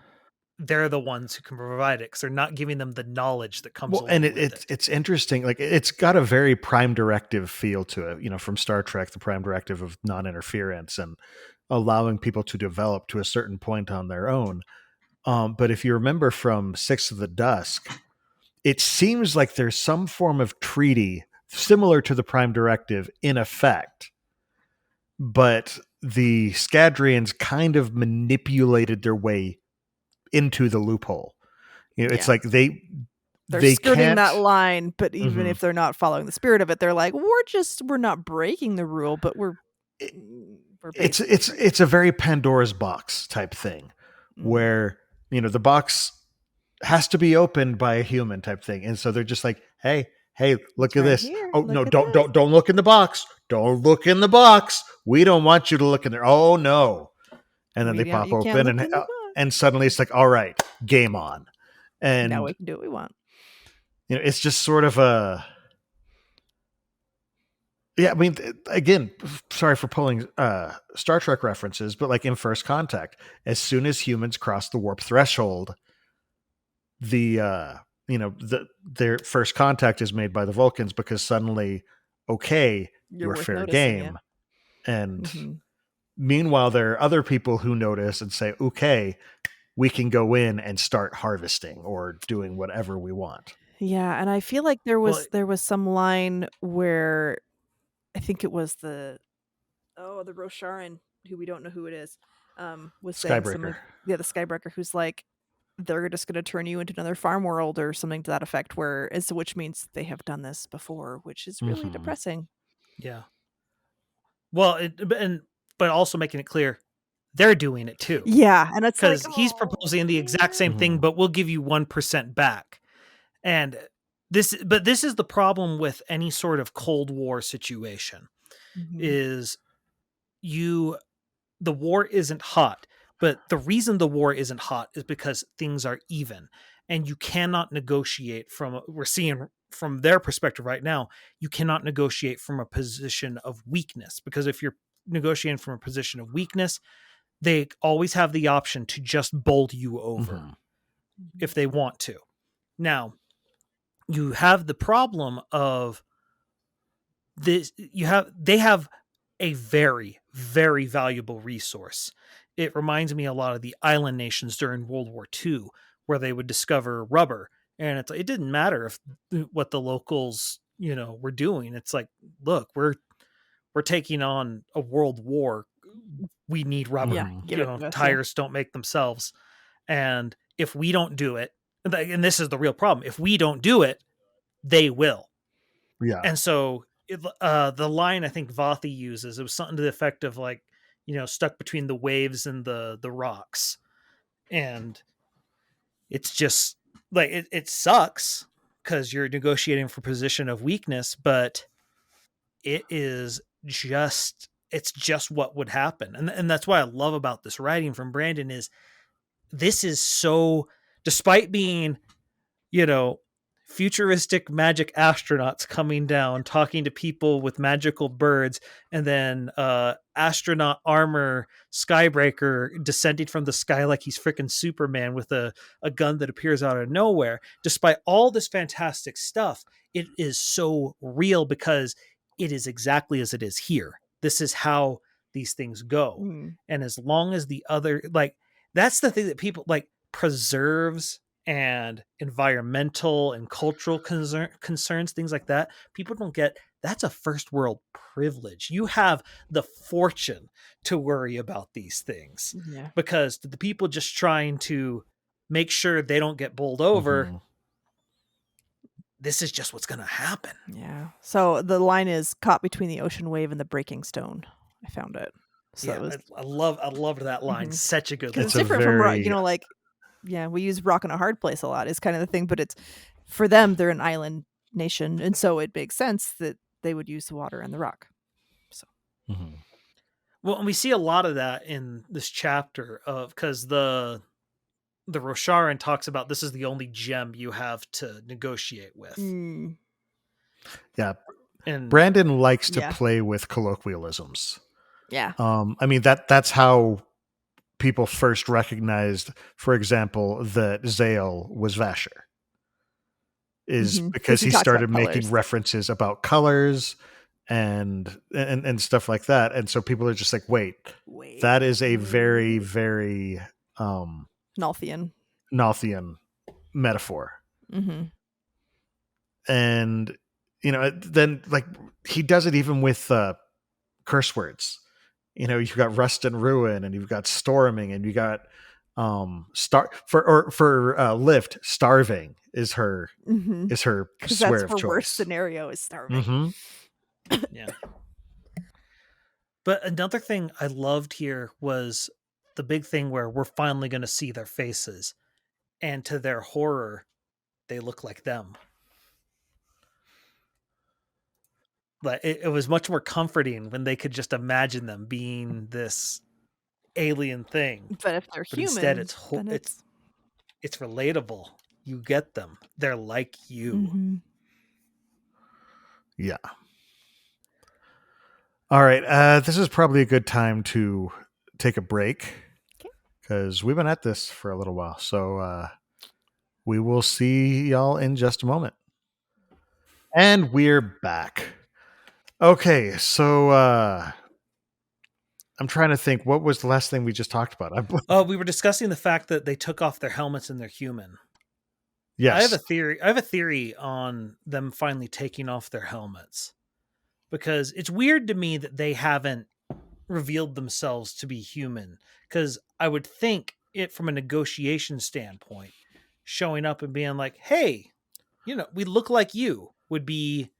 they're the ones who can provide it because they're not giving them the knowledge that comes along And with it. it's interesting. Like it's got a very Prime Directive feel to it, from Star Trek, the Prime Directive of non-interference and allowing people to develop to a certain point on their own. But if you remember from Six of the Dusk, it seems like there's some form of treaty similar to the Prime Directive in effect, but the Scadrians kind of manipulated their way into the loophole. It's Yeah. like They're they skirting can't, that line, but even Mhm. if they're not following the spirit of it, they're like, we're not breaking the rule, but we're basically it's a very Pandora's box type thing where the box has to be opened by a human type thing, and so they're just like, hey, look It's at right this. here. Oh Look no, at don't look in the box. Don't look in the box. We don't want you to look in there. Oh no. And then they pop You can't open look in the box. and suddenly it's like, all right, game on. And Now we can do what we want. it's just sort of a, yeah, I mean, again, sorry for pulling Star Trek references, but like in First Contact, as soon as humans cross the warp threshold, their first contact is made by the Vulcans because suddenly, okay, you're worth fair noticing, game. And Mhm. meanwhile, there are other people who notice and say, okay, we can go in and start harvesting or doing whatever we want. Yeah, and I feel like there was Well, some line where I think it was the Rosharan, who we don't know who it is, was saying something. Skybreaker. Yeah, the Skybreaker, who's like, they're just going to turn you into another farm world or something to that effect. Which means they have done this before, which is really Mhm. depressing. Yeah. Well, but also making it clear they're doing it too. Yeah, and it's like, Because he's proposing the exact same thing, Mhm. but we'll give you 1% back. And this is the problem with any sort of Cold War situation is the war isn't hot, but the reason the war isn't hot is because things are even, and you cannot negotiate we're seeing from their perspective right now, you cannot negotiate from a position of weakness, because if you're negotiating from a position of weakness, they always have the option to just bowl you over Mhm. if they want to. Now, you have the problem of this. They have a very, very valuable resource. It reminds me a lot of the island nations during World War II, where they would discover rubber, and it didn't matter if what the locals we're doing. It's like, look, we're taking on a world war. We need rubber. Yeah, give it to us, Tires don't make themselves. And if we don't do it, and this is the real problem, if we don't do it, they will. Yeah. And so the line I think Vathi uses, it was something to the effect of like, stuck between the waves and the rocks. And it's just like, it sucks because you're negotiating for position of weakness, but it's just what would happen. And that's why I love about this writing from Brandon is this is so, despite being, futuristic magic astronauts coming down, talking to people with magical birds, and then astronaut armor Skybreaker descending from the sky like he's freaking Superman with a gun that appears out of nowhere. Despite all this fantastic stuff, it is so real because it is exactly as it is here. This is how these things go. And as long as the other, like, that's the thing that people like, preserves and environmental and cultural concerns, things like that, people don't get. That's a first world privilege. You have the fortune to worry about these things, because the people just trying to make sure they don't get bowled over, this is just what's going to happen. Yeah. So the line is caught between the ocean wave and the breaking stone. I found it. So yeah, I loved that line. Such a good line. It's different from, like, we use rock in a hard place a lot is kind of the thing, but it's for them, they're an island nation. And so it makes sense that they would use the water and the rock. So, well, and we see a lot of that in this chapter because the Rosharan talks about this is the only gem you have to negotiate with. Yeah. And Brandon likes to play with colloquialisms. Yeah. I mean, that's how people first recognized, for example, that Zale was Vasher, is because he started making references about colors and stuff like that. And so people are just like, wait. That is a very, very Nalthian metaphor. And, then like he does it even with curse words. You've got rust and ruin, and you've got storming, and you got Lift, starving is her swear that's of her choice. Worst scenario is starving. Yeah. But another thing I loved here was the big thing where we're finally going to see their faces, and to their horror, they look like them. But it was much more comforting when they could just imagine them being this alien thing. But if they're human, instead it's relatable. You get them. They're like you. Yeah. All right. This is probably a good time to take a break because we've been at this for a little while. So we will see y'all in just a moment. And we're back. Okay, so I'm trying to think, what was the last thing we just talked about? We were discussing the fact that they took off their helmets and they're human. Yes. I have a theory on them finally taking off their helmets, because it's weird to me that they haven't revealed themselves to be human, because I would think it from a negotiation standpoint, showing up and being like, hey, we look like you, would be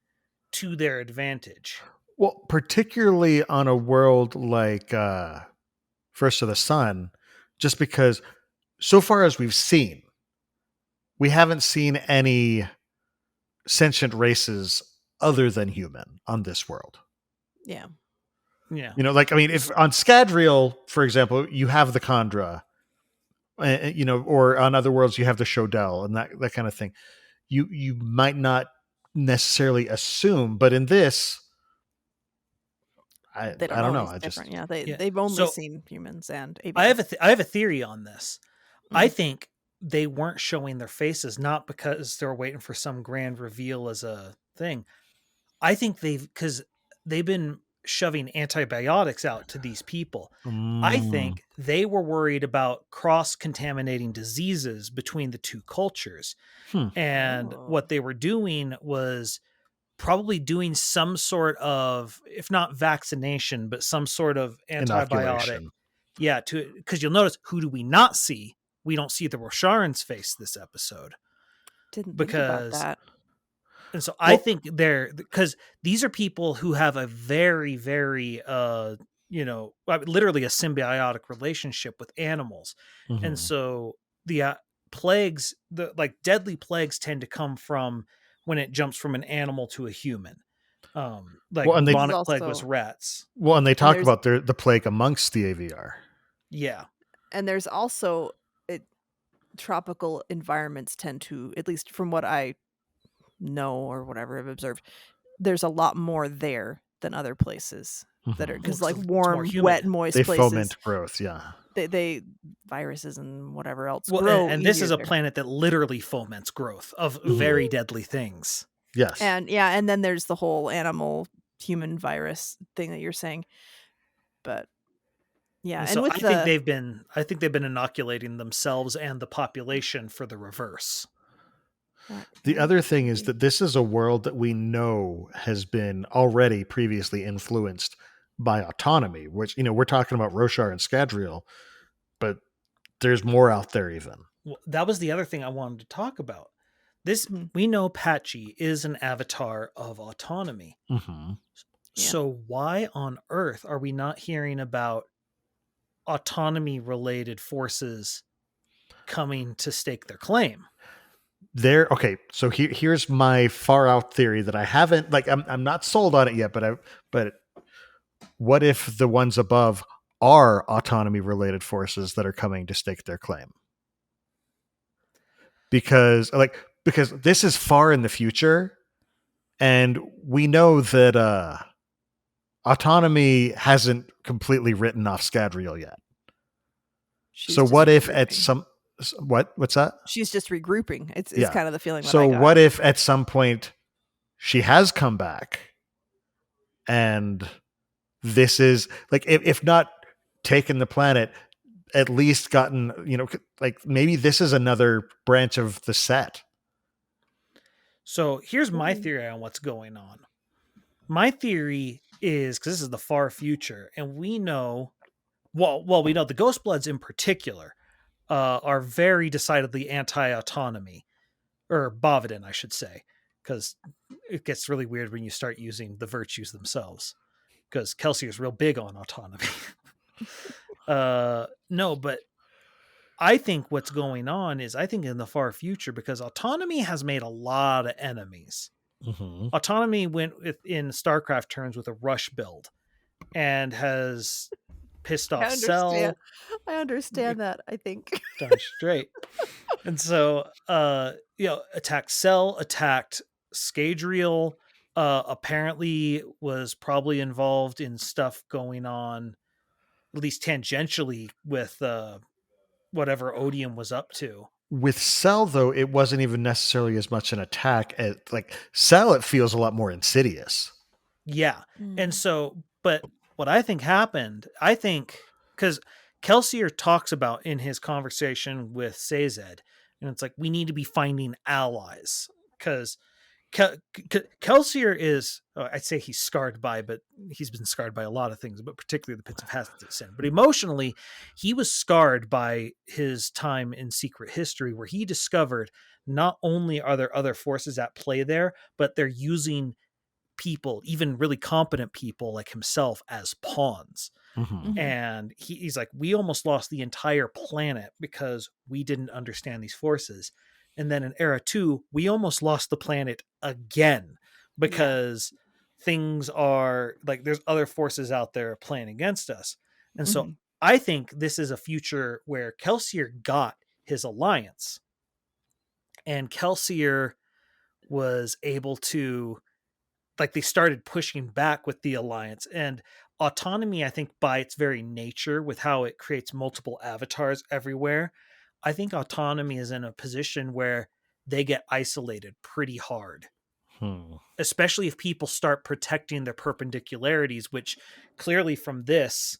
to their advantage. Well, particularly on a world like First of the Sun, just because so far as we've seen, we haven't seen any sentient races other than human on this world. Yeah. Yeah. Like, I mean, if on Scadrial, for example, you have the Khandra, or on other worlds, you have the Shodel and that kind of thing. You might not necessarily assume, but in this, I don't know. It's different. They've only seen humans and ABS. I have a theory on this. I think they weren't showing their faces not because they were waiting for some grand reveal as a thing. I think because they've been shoving antibiotics out to these people. I think they were worried about cross-contaminating diseases between the two cultures. And what they were doing was probably doing some sort of, if not vaccination, but some sort of antibiotic. Inoculation. Yeah, because you'll notice, who do we not see? We don't see the Rosharan's face this episode. Didn't think about that. And so I think because these are people who have a very, very, literally a symbiotic relationship with animals. Mm-hmm. And so the plagues, deadly plagues tend to come from when it jumps from an animal to a human. Bubonic plague was rats. Well, and they talk about the plague amongst the AVR. Yeah. And there's also tropical environments tend to, at least from what I know or whatever I've observed, there's a lot more there than other places that are, because like warm, wet, moist they places, foment growth. Yeah, they viruses and whatever else grow. And this is a planet that literally foments growth of very deadly things. Yes, and then there's the whole animal human virus thing that you're saying, but yeah. And so I think they've been inoculating themselves and the population for the reverse. The other thing is that this is a world that we know has been already previously influenced by autonomy, which, we're talking about Roshar and Scadrial, but there's more out there even. Well, that was the other thing I wanted to talk about. We know Patji is an avatar of autonomy. Mm-hmm. So why on earth are we not hearing about autonomy related forces coming to stake their claim? Okay, so here's my far out theory that I haven't, I'm not sold on it yet, but what if the ones above are autonomy related forces that are coming to stake their claim? Because this is far in the future, and we know that autonomy hasn't completely written off Scadrial yet. So what if at some what's that? She's just regrouping. It's kind of the feeling. So what if at some point she has come back, and this is if not taken the planet, at least gotten, maybe this is another branch of the set. So here's my theory on what's going on. My theory is, because this is the far future, and we know, we know the Ghostbloods in particular are very decidedly anti-autonomy, or Bovidin, I should say, because it gets really weird when you start using the virtues themselves, because Kelsey is real big on autonomy. No, but I think what's going on is, I think in the far future, because autonomy has made a lot of enemies. Mm-hmm. Autonomy went in StarCraft terms with a rush build and has pissed off Cell. I understand that, I think. Darn straight. And so, attacked Cell, attacked Scadrial, apparently was probably involved in stuff going on, at least tangentially, with whatever Odium was up to. With Cell, though, it wasn't even necessarily as much an attack as Cell. It feels a lot more insidious. Yeah. And so, but what I think happened, because Kelsier talks about in his conversation with Sazed, and it's we need to be finding allies, because Kelsier is, I'd say he's scarred by, but he's been scarred by a lot of things, but particularly the Pits of Hathsin. But emotionally, he was scarred by his time in Secret History, where he discovered not only are there other forces at play there, but they're using people, even really competent people like himself, as pawns. Mm-hmm. And he's like, we almost lost the entire planet because we didn't understand these forces. And then in Era 2, we almost lost the planet again because things are there's other forces out there playing against us. And so I think this is a future where Kelsier got his alliance, and Kelsier was able to, they started pushing back with the alliance. And autonomy, I think, by its very nature, with how it creates multiple avatars everywhere, I think autonomy is in a position where they get isolated pretty hard. Especially if people start protecting their perpendicularities, which clearly from this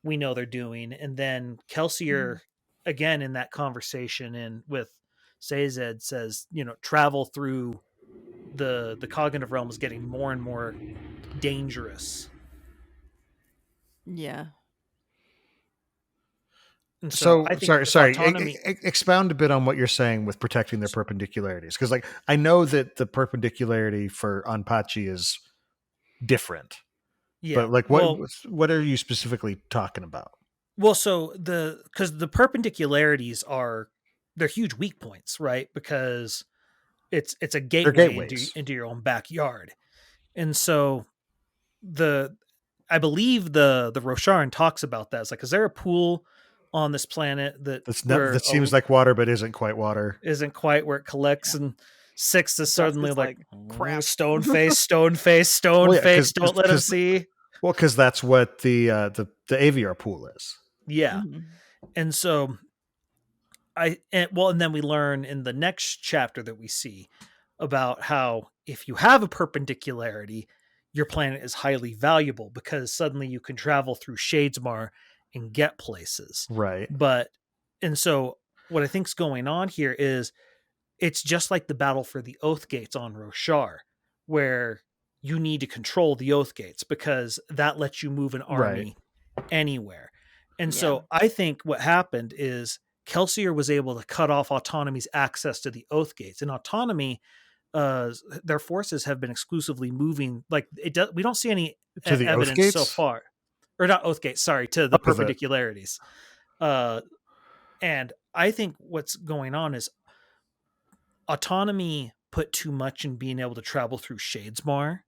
we know they're doing. And then Kelsier, again, in that conversation and with Sazed, says, travel through the cognitive realm is getting more and more dangerous. Yeah. And So I think sorry. autonomy. Expound a bit on what you're saying with protecting their perpendicularities, because like I know that the perpendicularity on Patji is different, Yeah. but like what are you specifically talking about? Well, so because the perpendicularities they're huge weak points, right? Because it's a They're gateway gateways. into your own backyard, and so I believe the Rosharan talks about that. It's like, is there a pool on this planet That seems like water, but isn't quite water. Isn't quite where it collects, and SICS is suddenly like crap. Stone face, don't let him see. Well, because that's what the AVR pool is. Yeah, and so and then we learn in the next chapter that we see about how if you have a perpendicularity, your planet is highly valuable because suddenly you can travel through Shadesmar and get places. Right. And so what I think's going on here is it's just like the battle for the Oath Gates on Roshar, where you need to control the Oath Gates because that lets you move an army anywhere. And so I think what happened is Kelsier was able to cut off Autonomy's access to the Oath Gates. And Autonomy, their forces have been exclusively moving. Like we don't see any to the evidence Oath Gates? so far. Or not Oath Gates, sorry, to the perpendicularities. And I think what's going on is Autonomy put too much in being able to travel through Shadesmar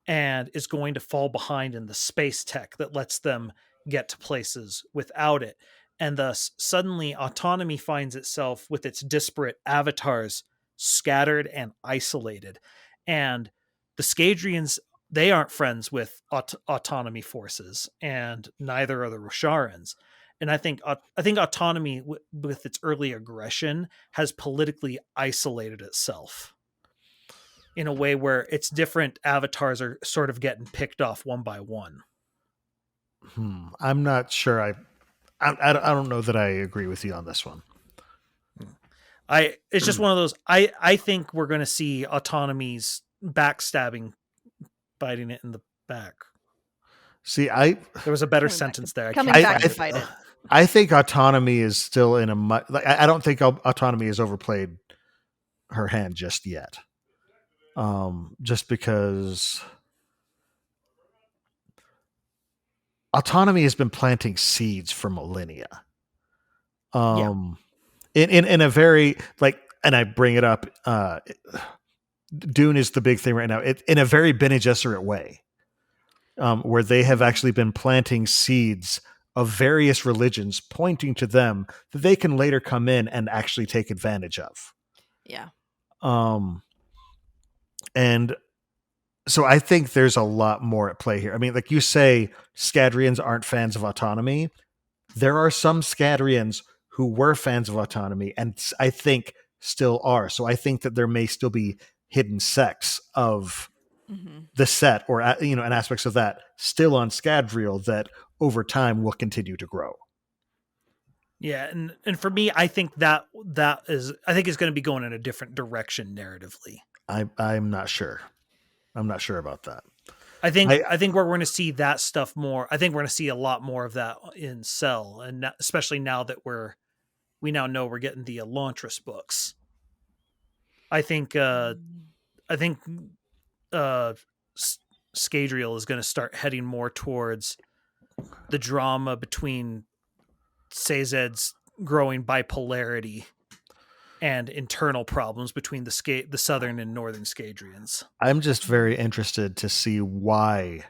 and is going to fall behind in the space tech that lets them get to places without it. And thus, suddenly, Autonomy finds itself with its disparate avatars scattered and isolated. And the Scadrians, they aren't friends with Autonomy forces, and neither are the Rosharans. And I think Autonomy, with its early aggression, has politically isolated itself in a way where its different avatars are sort of getting picked off one by one. I'm not sure. I don't know that I agree with you on this one. It's just one of those. I think we're going to see Autonomy's backstabbing, biting it in the back. See, there was a better sentence there. Coming back to fight it. I think Autonomy is still in I don't think Autonomy has overplayed her hand just yet. Just because Autonomy has been planting seeds for millennia. In a very and I bring it up. Dune is the big thing right now. In a very Bene Gesserit way, where they have actually been planting seeds of various religions, pointing to them that they can later come in and actually take advantage of. Yeah. And so I think there's a lot more at play here. I mean, like you say, Scadrians aren't fans of Autonomy. There are some Scadrians who were fans of Autonomy and I think still are. So I think that there may still be hidden sects of the set or, and aspects of that still on Scadrial that over time will continue to grow. Yeah. And for me, I think that is going to be going in a different direction narratively. I'm not sure. I'm not sure about that. I think we're going to see that stuff more. I think we're going to see a lot more of that in Cell, and especially now that we now know we're getting the Elantris books. I think Scadrial is going to start heading more towards the drama between Sazed's growing bipolarity and internal problems between the southern and northern Scadrians. I'm just very interested to see what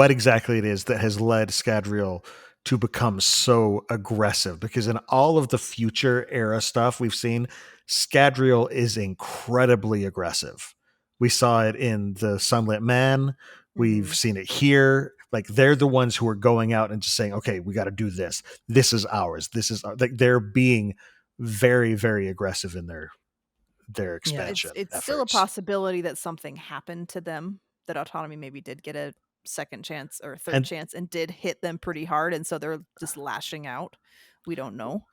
exactly it is that has led Scadrial to become so aggressive, because in all of the future era stuff we've seen, Scadrial is incredibly aggressive. We saw it in the Sunlit Man. We've seen it here. Like, they're the ones who are going out and just saying, okay, we got to do this. This is ours. Like, they're being very, very aggressive in their expansion. It's efforts. Still a possibility that something happened to them, that Autonomy maybe did get a second chance or third chance and did hit them pretty hard, and so they're just lashing out. We don't know.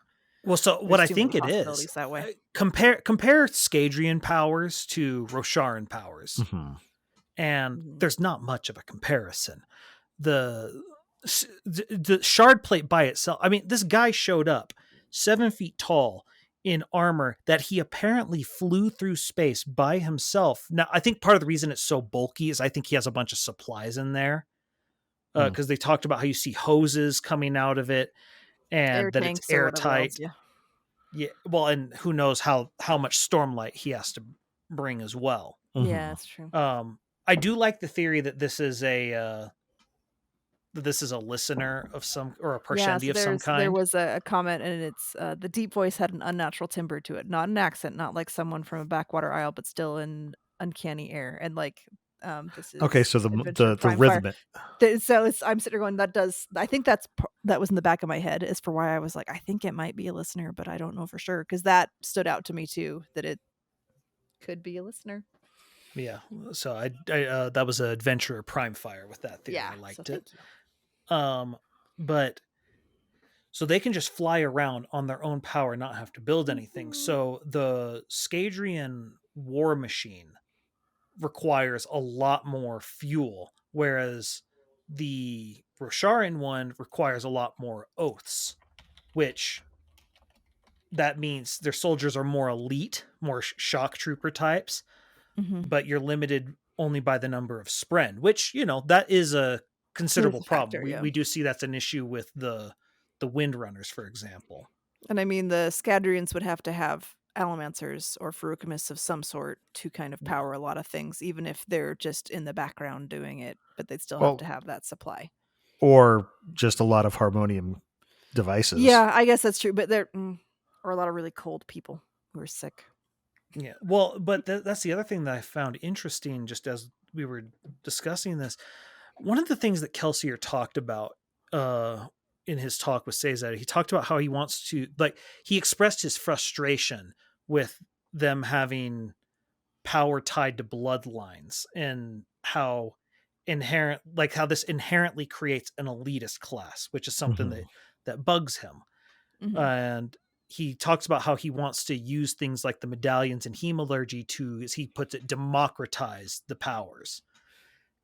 Well, so what I too think many it is, possibilities that way. compare Scadrian powers to Rosharan powers, and there's not much of a comparison. The shard plate by itself, I mean, this guy showed up 7 feet tall in armor that he apparently flew through space by himself. Now, I think part of the reason it's so bulky is I think he has a bunch of supplies in there, because they talked about how you see hoses coming out of it and Air that it's tanks or whatever airtight. else, yeah. Yeah, well, and who knows how much stormlight he has to bring as well. Yeah, that's true. I do like the theory that this is a listener of some, or a Parshendi of some kind. There was a comment, and it's the deep voice had an unnatural timbre to it, not an accent, not like someone from a backwater isle, but still an uncanny air. And like this is Okay, so the rhythm. So I'm sitting there going, I think that was in the back of my head as for why I was like, I think it might be a listener, but I don't know for sure, because that stood out to me too, that it could be a listener. Yeah, so I that was an adventurer prime fire with that theory. Yeah, I liked so it. But so they can just fly around on their own power, not have to build anything. So the Scadrian war machine requires a lot more fuel, whereas the Rosharan one requires a lot more oaths, which that means their soldiers are more elite, more shock trooper types, but you're limited only by the number of spren, which, that is a considerable problem. We do see that's an issue with the Windrunners, for example. And I mean, the Scadrians would have to have Allomancers or Feruchemists of some sort to kind of power a lot of things, even if they're just in the background doing it, but they'd still have to have that supply. Or just a lot of harmonium devices. Yeah, I guess that's true, but or a lot of really cold people who are sick. Yeah, well, but that's the other thing that I found interesting, just as we were discussing this. One of the things that Kelsier talked about in his talk with Cesar, he talked about how he wants to, he expressed his frustration with them having power tied to bloodlines, and how this inherently creates an elitist class, which is something that bugs him. And he talks about how he wants to use things like the medallions and hemalurgy to, as he puts it, democratize the powers.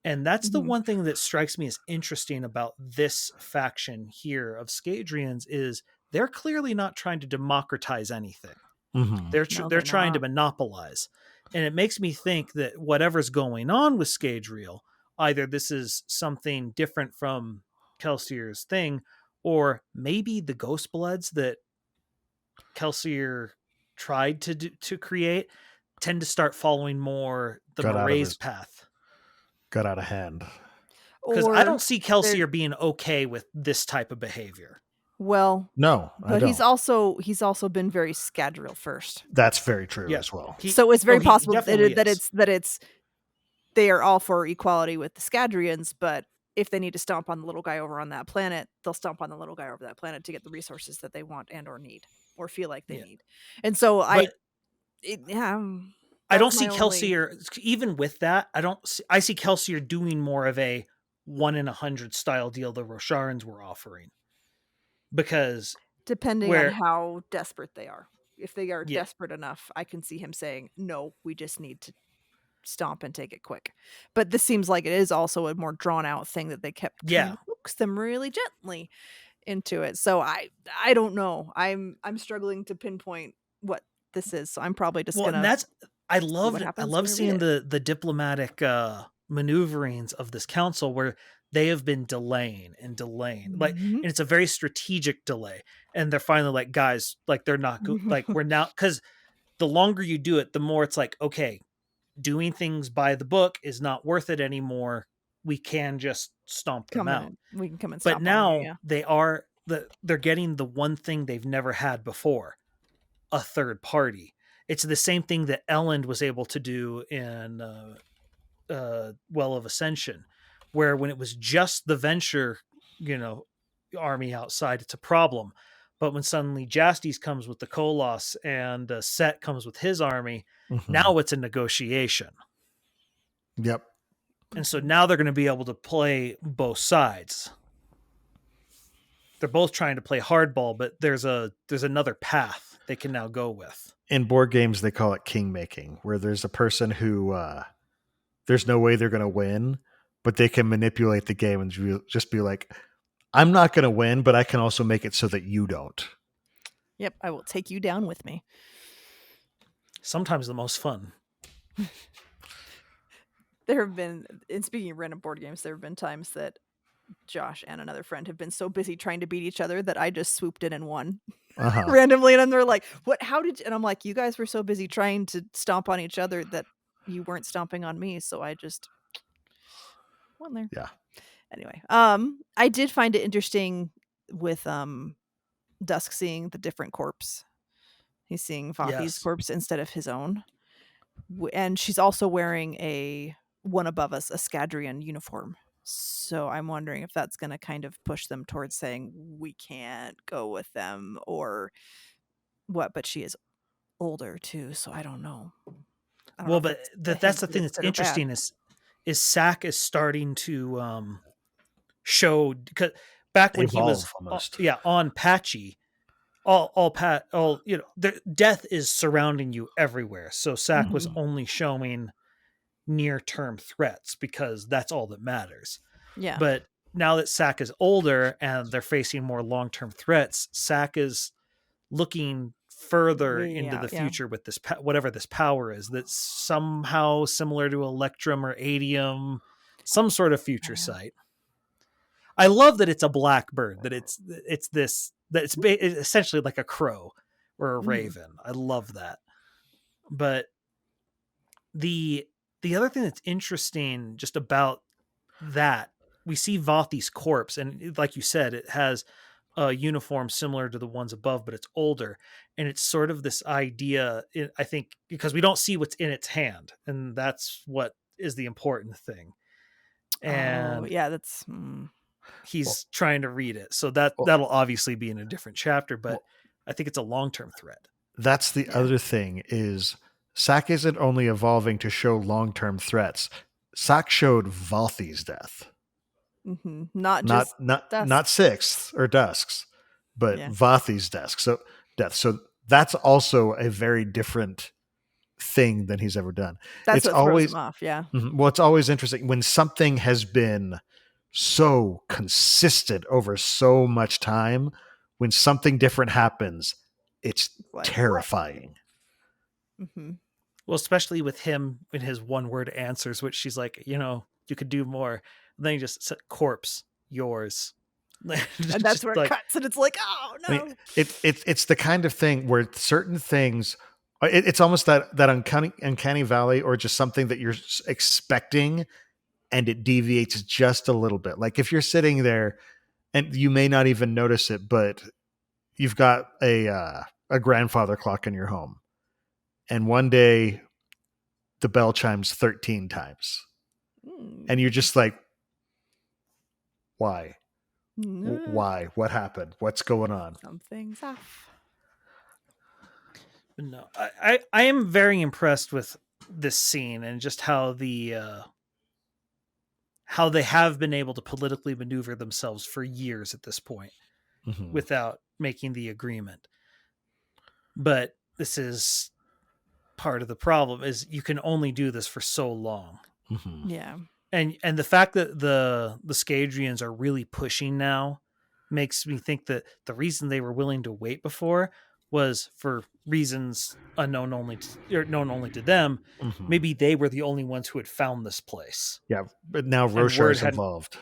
And that's the one thing that strikes me as interesting about this faction here of Scadrians, is they're clearly not trying to democratize anything. They're trying to monopolize. And it makes me think that whatever's going on with Scadrial, either this is something different from Kelsier's thing, or maybe the Ghost Bloods that Kelsier tried to create tend to start following more the Marae's path. Got out of hand. Because I don't see Kelsier being okay with this type of behavior. Well, no, but he's also been very Scadrial first. That's very true as well. So it's very possible that it's they are all for equality with the Scadrians, but if they need to stomp on the little guy over on that planet, they'll stomp on the little guy over that planet to get the resources that they want and or need, or feel like they need. And so I don't see Kelsier, even with that, I see Kelsier doing more of a 1 in 100 style deal the Rosharans were offering. Because depending on how desperate they are. If they are desperate enough, I can see him saying, no, we just need to stomp and take it quick. But this seems like it is also a more drawn out thing that they kept trying to coax them really gently into it. So I don't know. I'm struggling to pinpoint what this is. So I'm probably just gonna. I love seeing the diplomatic maneuverings of this council, where they have been delaying and and it's a very strategic delay, and they're finally like, guys, they're not we're now, because the longer you do it, the more it's like, okay, doing things by the book is not worth it anymore. We can just stomp them out. We can come and stomp. But now they're getting the one thing they've never had before, a third party. It's the same thing that Elend was able to do in Well of Ascension, where when it was just the Venture, army outside, it's a problem. But when suddenly Jastes comes with the Koloss and Set comes with his army, now it's a negotiation. Yep. And so now they're going to be able to play both sides. they're both trying to play hardball, but there's another path they can now go with. In board games, they call it king making, where there's a person who there's no way they're going to win, but they can manipulate the game and just be like, I'm not going to win, but I can also make it so that you don't. Yep, I will take you down with me. Sometimes the most fun. There have been, in speaking of random board games, there have been times that Josh and another friend have been so busy trying to beat each other that I just swooped in and won randomly. And then they're like, "What? How did?" And I'm like, "You guys were so busy trying to stomp on each other that you weren't stomping on me, so I just won there." Yeah. Anyway, I did find it interesting with Dusk seeing the different corpse. He's seeing Vathi's corpse instead of his own, and she's also wearing a one above us, a Scadrian uniform. So I'm wondering if that's going to kind of push them towards saying we can't go with them or what. But she is older too, so I don't know. Well, but that's the thing that's interesting is SAC is starting to show, because back when he was on Patji, all death is surrounding you everywhere. So SAC was only showing near-term threats because that's all that matters. Yeah. But now that SAC is older and they're facing more long-term threats, SAC is looking further into the future with this whatever this power is that's somehow similar to Electrum or Adium, some sort of future sight. I love that it's a black bird, that it's essentially like a crow or a raven. I love that. But the other thing that's interesting just about that, we see Vathi's corpse, and like you said, it has a uniform similar to the ones above, but it's older. And it's sort of this idea, I think, because we don't see what's in its hand, and that's what is the important thing. And that's he's trying to read it, so that'll obviously be in a different chapter, but I think it's a long-term threat. That's the other thing is SAC isn't only evolving to show long-term threats. SAC showed Vathi's death. Not just not Sixth or Dusk's, but Vathi's death. So that's also a very different thing than he's ever done. That's what throws him off. Yeah. Well, it's always interesting when something has been so consistent over so much time. When something different happens, it's terrifying. Well, especially with him in his one-word answers, which she's like, you could do more. And then he just said, "Corpse, yours." And that's where it cuts, and it's like, oh no. I mean, it's the kind of thing where certain things, it's almost that uncanny valley, or just something that you're expecting, and it deviates just a little bit. Like if you're sitting there, and you may not even notice it, but you've got a grandfather clock in your home. And one day the bell chimes 13 times. And you're just like, why? Why? What happened? What's going on? Something's off. No, I am very impressed with this scene and just how how they have been able to politically maneuver themselves for years at this point without making the agreement. But this is part of the problem, is you can only do this for so long. Yeah. And the fact that the Scadrians are really pushing now makes me think that the reason they were willing to wait before was for reasons known only to them. Maybe they were the only ones who had found this place. Yeah, but now Roshar's involved.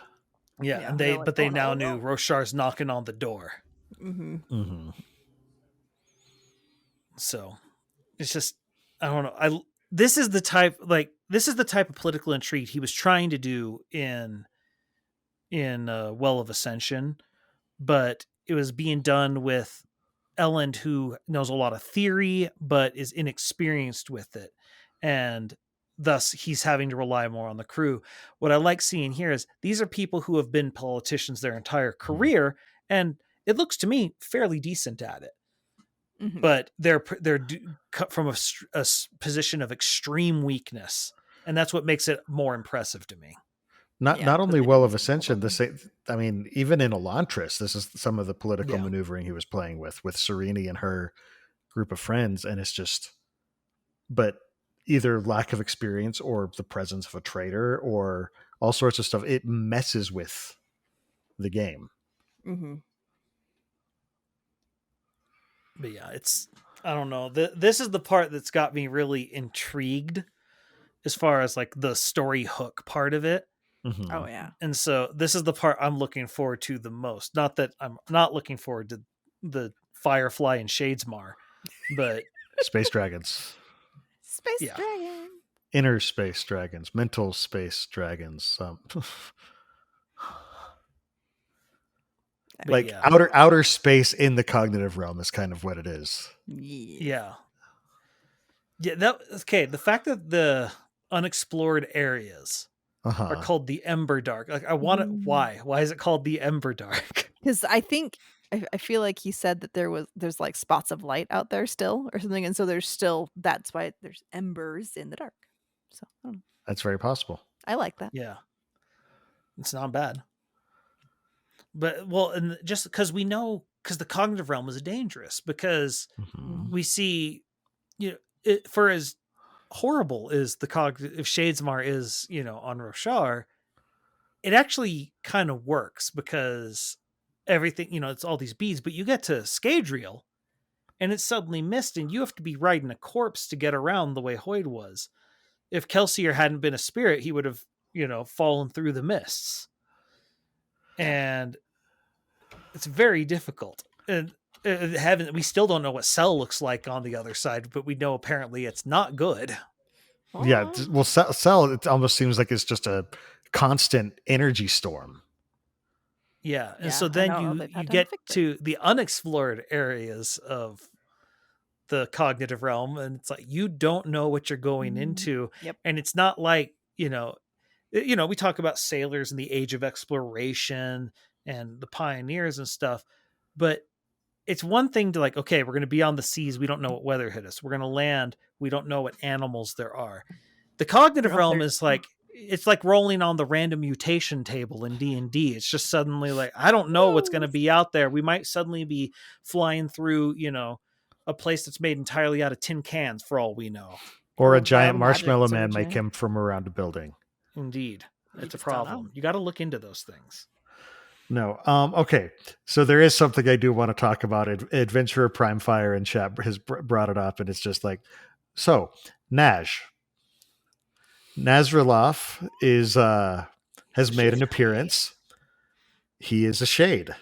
Yeah, and they now knew Roshar's knocking on the door. So it's just, I don't know. This is the type of political intrigue he was trying to do in Well of Ascension, but it was being done with Elend, who knows a lot of theory but is inexperienced with it, and thus he's having to rely more on the crew. What I like seeing here is these are people who have been politicians their entire career, and it looks to me fairly decent at it. But they're cut from a position of extreme weakness, and that's what makes it more impressive to me. Not Yeah, not but only they Well didn't of seem to Ascension, hold the on. same. I mean, even in Elantris, this is some of the political Yeah. maneuvering he was playing with Sereni and her group of friends, and it's just, but either lack of experience or the presence of a traitor or all sorts of stuff, it messes with the game. Mm-hmm. But yeah, it's, I don't know. This is the part that's got me really intrigued as far as like the story hook part of it. Mhm. Oh yeah. And so this is the part I'm looking forward to the most. Not that I'm not looking forward to the Firefly and Shadesmar, but Space dragons, Space Yeah. dragon. inner space dragons, mental space dragons. but Like yeah, outer space in the cognitive realm is kind of what it is. yeah. That okay. The fact that the unexplored areas are Uh-huh. called the Emberdark. Like I want it. Why? Why is it called the Emberdark? Because I think I feel like he said that there's like spots of light out there still or something, and so there's still, that's why there's embers in the dark. So I don't know. That's very possible. I like that. Yeah, it's not bad. But well, and just because we know, because the cognitive realm is dangerous, because Mhm. we see, you know, it, for as horrible as the cognitive Shadesmar is, you know, on Roshar, it actually kind of works because everything, you know, it's all these beads, but you get to Scadrial and it's suddenly mist and you have to be riding a corpse to get around the way Hoyd was. If Kelsier hadn't been a spirit, he would have, you know, fallen through the mists. And it's very difficult. And we still don't know what Cell looks like on the other side, but we know apparently it's not good. Yeah, well, Cell, it almost seems like it's just a constant energy storm. Yeah, and Yeah, so I then know you they've had you time to get fix it. to the unexplored areas of the cognitive realm, and it's like you don't know what you're going into. Yep. And it's not like, you know, we talk about sailors in the age of exploration and the pioneers and stuff, but it's one thing to like, okay, we're going to be on the seas, we don't know what weather hit us, we're going to land, we don't know what animals there are. The cognitive You're up realm there. is like, it's like rolling on the random mutation table in D&D. It's just suddenly like, I don't know what's going to be out there. We might suddenly be flying through, you know, a place that's made entirely out of tin cans for all we know. Or a Or giant biologics marshmallow man might originating. come from around a building. Indeed. You It's a just don't know. problem. You got to look into those things. No. Okay. So there is something I do want to talk about. Adventurer Prime Fire in chat has brought it up, and it's just like, so Nazraloff is has made an appearance. He is a shade. And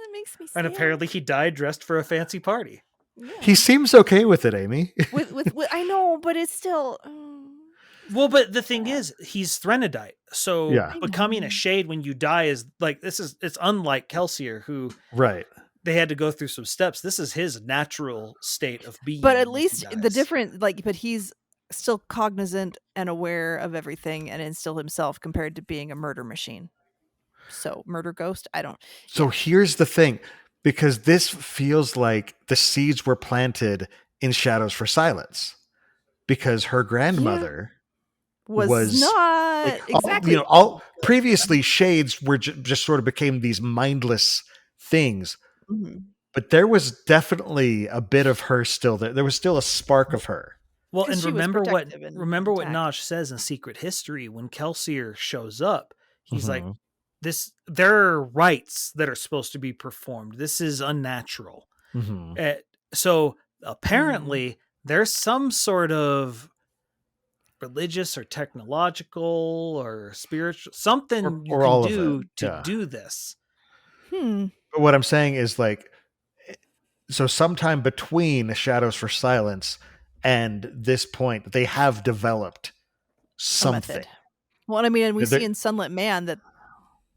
it makes me And sad. apparently he died dressed for a fancy party. Yeah. He seems okay with it, Amy. with I know, but it's still. Well, but the thing is, he's Threnodite. So Yeah. becoming know. a shade when you die is like, it's unlike Kelsier, who Right. they had to go through some steps. This is his natural state of being. But at once he least the dies. different, like, but he's still cognizant and aware of everything and is still himself compared to being a murder machine. So murder ghost, I don't. So here's the thing, because this feels like the seeds were planted in Shadows for Silence, because her grandmother was not like, exactly. all previously shades were just sort of became these mindless things. Mhm. But there was definitely a bit of her still there. There was still a spark of her. Well, 'Cause and she was protective and remember what intact. Nosh says in Secret History when Kelsier shows up. He's like, Mhm. there are rites that are supposed to be performed. This is unnatural. Mhm. So apparently there's some sort of religious or technological or spiritual something Or you all can of do it, to yeah. do this. But what I'm saying is, like, so sometime between Shadows for Silence and this point, they have developed A something. method. Well, I mean, and we They're- see in Sunlit Man that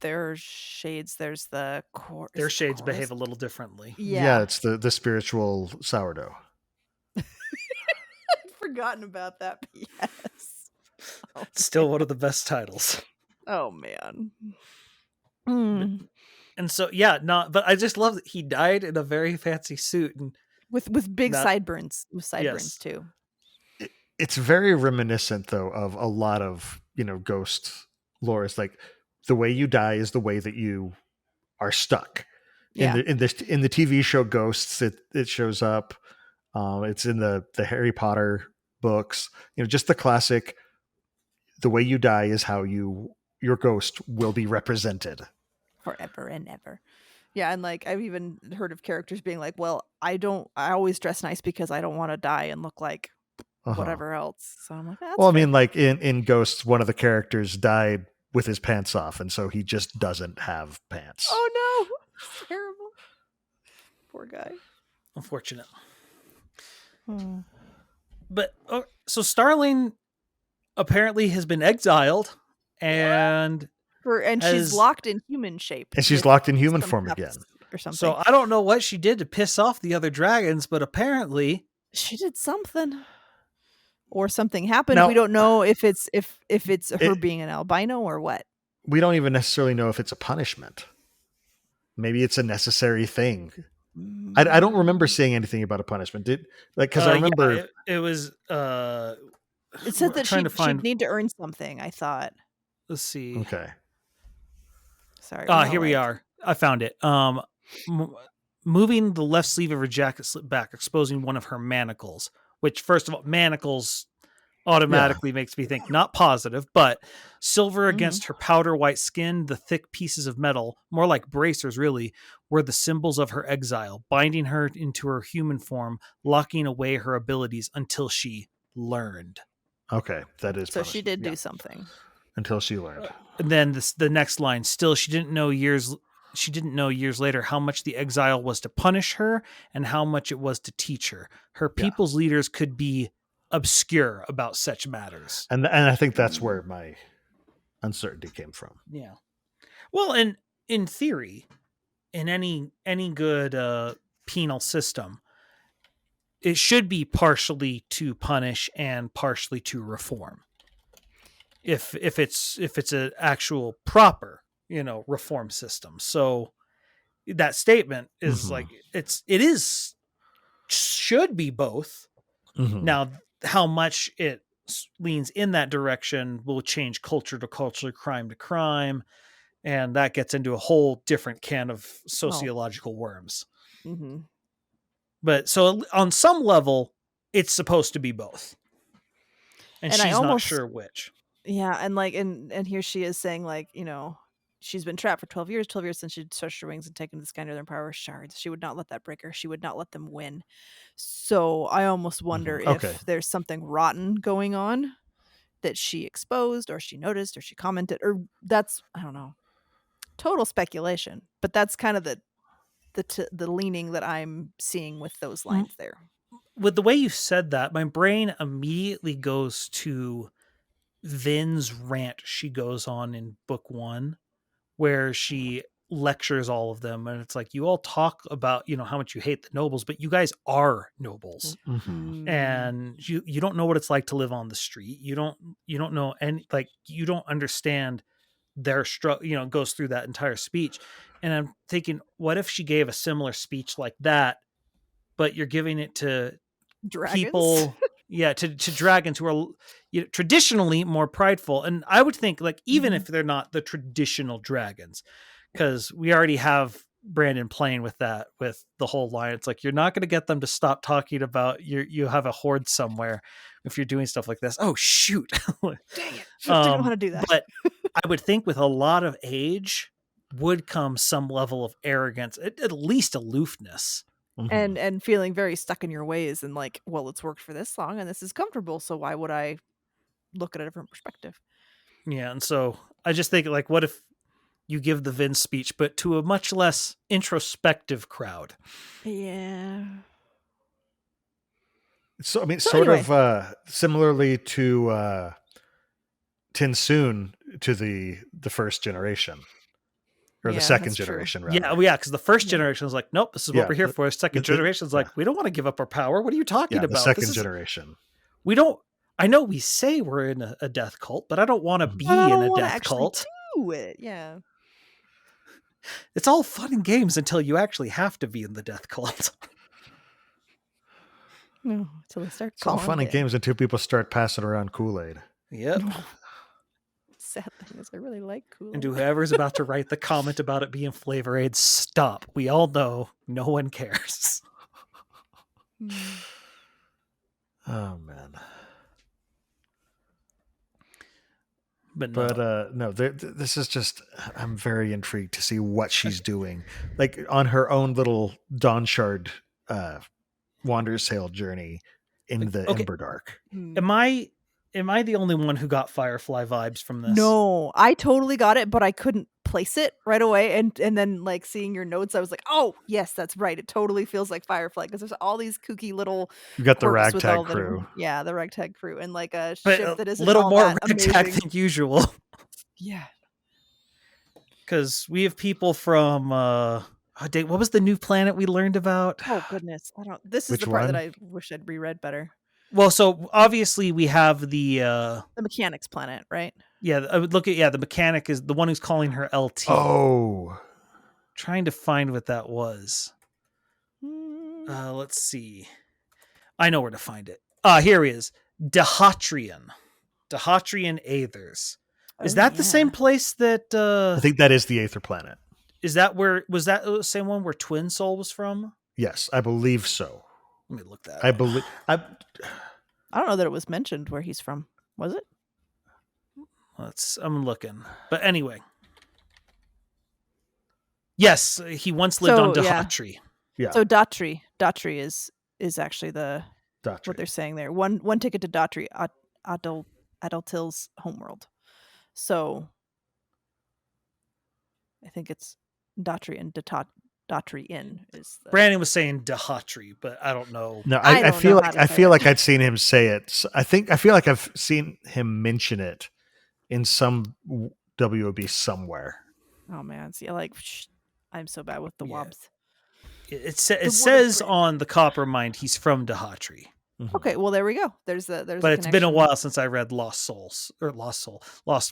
there's shades. There's the core. Their shades behave a little differently. Yeah, it's the spiritual sourdough. I'd forgotten about that. But yes. Oh, Still one of the best titles. oh man. And so but I just love that he died in a very fancy suit and With big Not- sideburns. With sideburns Yes. too. It's very reminiscent, though, of a lot of, ghost lore. It's like the way you die is the way that you are stuck. Yeah. In the TV show Ghosts, it shows up. It's in the Harry Potter books. Just the classic. The way you die is how your ghost will be represented forever and ever. Yeah, and like I've even heard of characters being like, "Well, I always dress nice because I don't want to die and look like whatever else." So I'm like, that's well, I fair. mean, like in Ghosts, one of the characters died with his pants off, and so he just doesn't have pants. Oh no, it's terrible. Poor guy. Unfortunate. But so Starling apparently has been exiled, and she's locked in human shape. And she's locked in human form again. Or something. So I don't know what she did to piss off the other dragons, but apparently she did something. Or something happened. Now, we don't know if it's her being an albino or what. We don't even necessarily know if it's a punishment. Maybe it's a necessary thing. I don't remember seeing anything about a punishment. Because I remember it was. It said that she'd need to earn something. I thought. Let's see. Okay. Sorry. Here we are. I found it. Moving the left sleeve of her jacket slip back, exposing one of her manacles. Which, first of all, manacles automatically makes me think not positive, but silver against her powder white skin, the thick pieces of metal, more like bracers really, were the symbols of her exile, binding her into her human form, locking away her abilities until she learned. Okay, that is so. She did do something until she learned. And then the next line, still, she didn't know years later how much the exile was to punish her and how much it was to teach her. Her people's leaders could be obscure about such matters. And I think that's where my uncertainty came from. Yeah. Well, and in theory, in any good penal system, it should be partially to punish and partially to reform. If it's an actual proper reform system. So that statement is like should be both. Now, how much it leans in that direction will change culture to culture, crime to crime, and that gets into a whole different can of sociological worms. But so on some level, it's supposed to be both, and she's not sure which. Yeah, and like and here she is saying like she's been trapped for 12 years since she stretched her wings and taken the sky near their power shards. She would not let that break her. She would not let them win. So I almost wonder if there's something rotten going on that she exposed or she noticed or she commented, or that's, I don't know, total speculation. But that's kind of the leaning that I'm seeing with those lines there. With the way you said that, my brain immediately goes to Vin's rant she goes on in book 1, where she lectures all of them, and it's like, you all talk about how much you hate the nobles, but you guys are nobles, and you don't know what it's like to live on the street. You don't know any, like, you don't understand their struggle. Goes through that entire speech, and I'm thinking, what if she gave a similar speech like that, but you're giving it to dragons? People to dragons who are traditionally more prideful. And I would think, like, even if they're not the traditional dragons, because we already have Brandon playing with that, with the whole line. It's like, you're not going to get them to stop talking about you have a horde somewhere if you're doing stuff like this. Oh, shoot. Dang it. Didn't want to do that. But I would think with a lot of age would come some level of arrogance, at least aloofness. And feeling very stuck in your ways and like, well, it's worked for this long and this is comfortable, so why would I look at a different perspective? Yeah, and so I just think, like, what if you give the Vin speech, but to a much less introspective crowd? Yeah. So I mean, anyway. Similarly to Tinsoon to the first generation. Or the second generation, rather. Yeah, because the first generation was like, nope, this is what we're here for. Second generation is like, we don't want to give up our power. What are you talking about? The second generation. I know we say we're in a death cult, but I don't want to be in a death cult. Do it. Yeah. It's all fun and games until you actually have to be in the death cult. No, until they start. It's all fun and games until people start passing around Kool-Aid. Yep. sad thing is I really like Kool-Aid. And whoever's about to write the comment about it being Flavor Aid, stop. We all know no one cares. Oh man. But no, this is just, I'm very intrigued to see what she's doing. Like on her own little Dawnshard Wander's Tale journey in the Emberdark. Am I the only one who got Firefly vibes from this? No, I totally got it, but I couldn't place it right away. And then like seeing your notes, I was like, oh yes, that's right. It totally feels like Firefly because there's all these kooky little. You got the quirks with all ragtag crew. Yeah, the ragtag crew, and like a But ship that isn't a little all more that ragtag amazing. than usual. Yeah, because we have people from what was the new planet we learned about? Oh goodness, I don't. This is Which the part that one? I wish I'd reread better. Well, so obviously we have the mechanics planet, right? Yeah, I would look at the mechanic is the one who's calling her LT. Oh, trying to find what that was. Let's see. I know where to find it. Here he is. Dahatrian Aethers. Is that the same place that I think that is the Aether planet. Is that where was that the same one where Twin Soul was from? Yes, I believe so. Let me look that I up. believe I don't know that it was mentioned where he's from. Was it? I'm looking. But anyway. Yes, he once lived on Dahatri. Yeah. So Datri is actually Datri. what they're saying there. One ticket to Datri, Adultil's homeworld. So I think it's Datri and Datri Inn is. Brandon was saying Dahatri, but I don't know. No, I feel like I'd seen him say it. I feel like I've seen him mention it in some WOB somewhere. Oh man, see, I'm so bad with the wobs. It says on the Copper Mind he's from Dahatri. Mm-hmm. Okay, well there we go. There's but it's been a while since I read Lost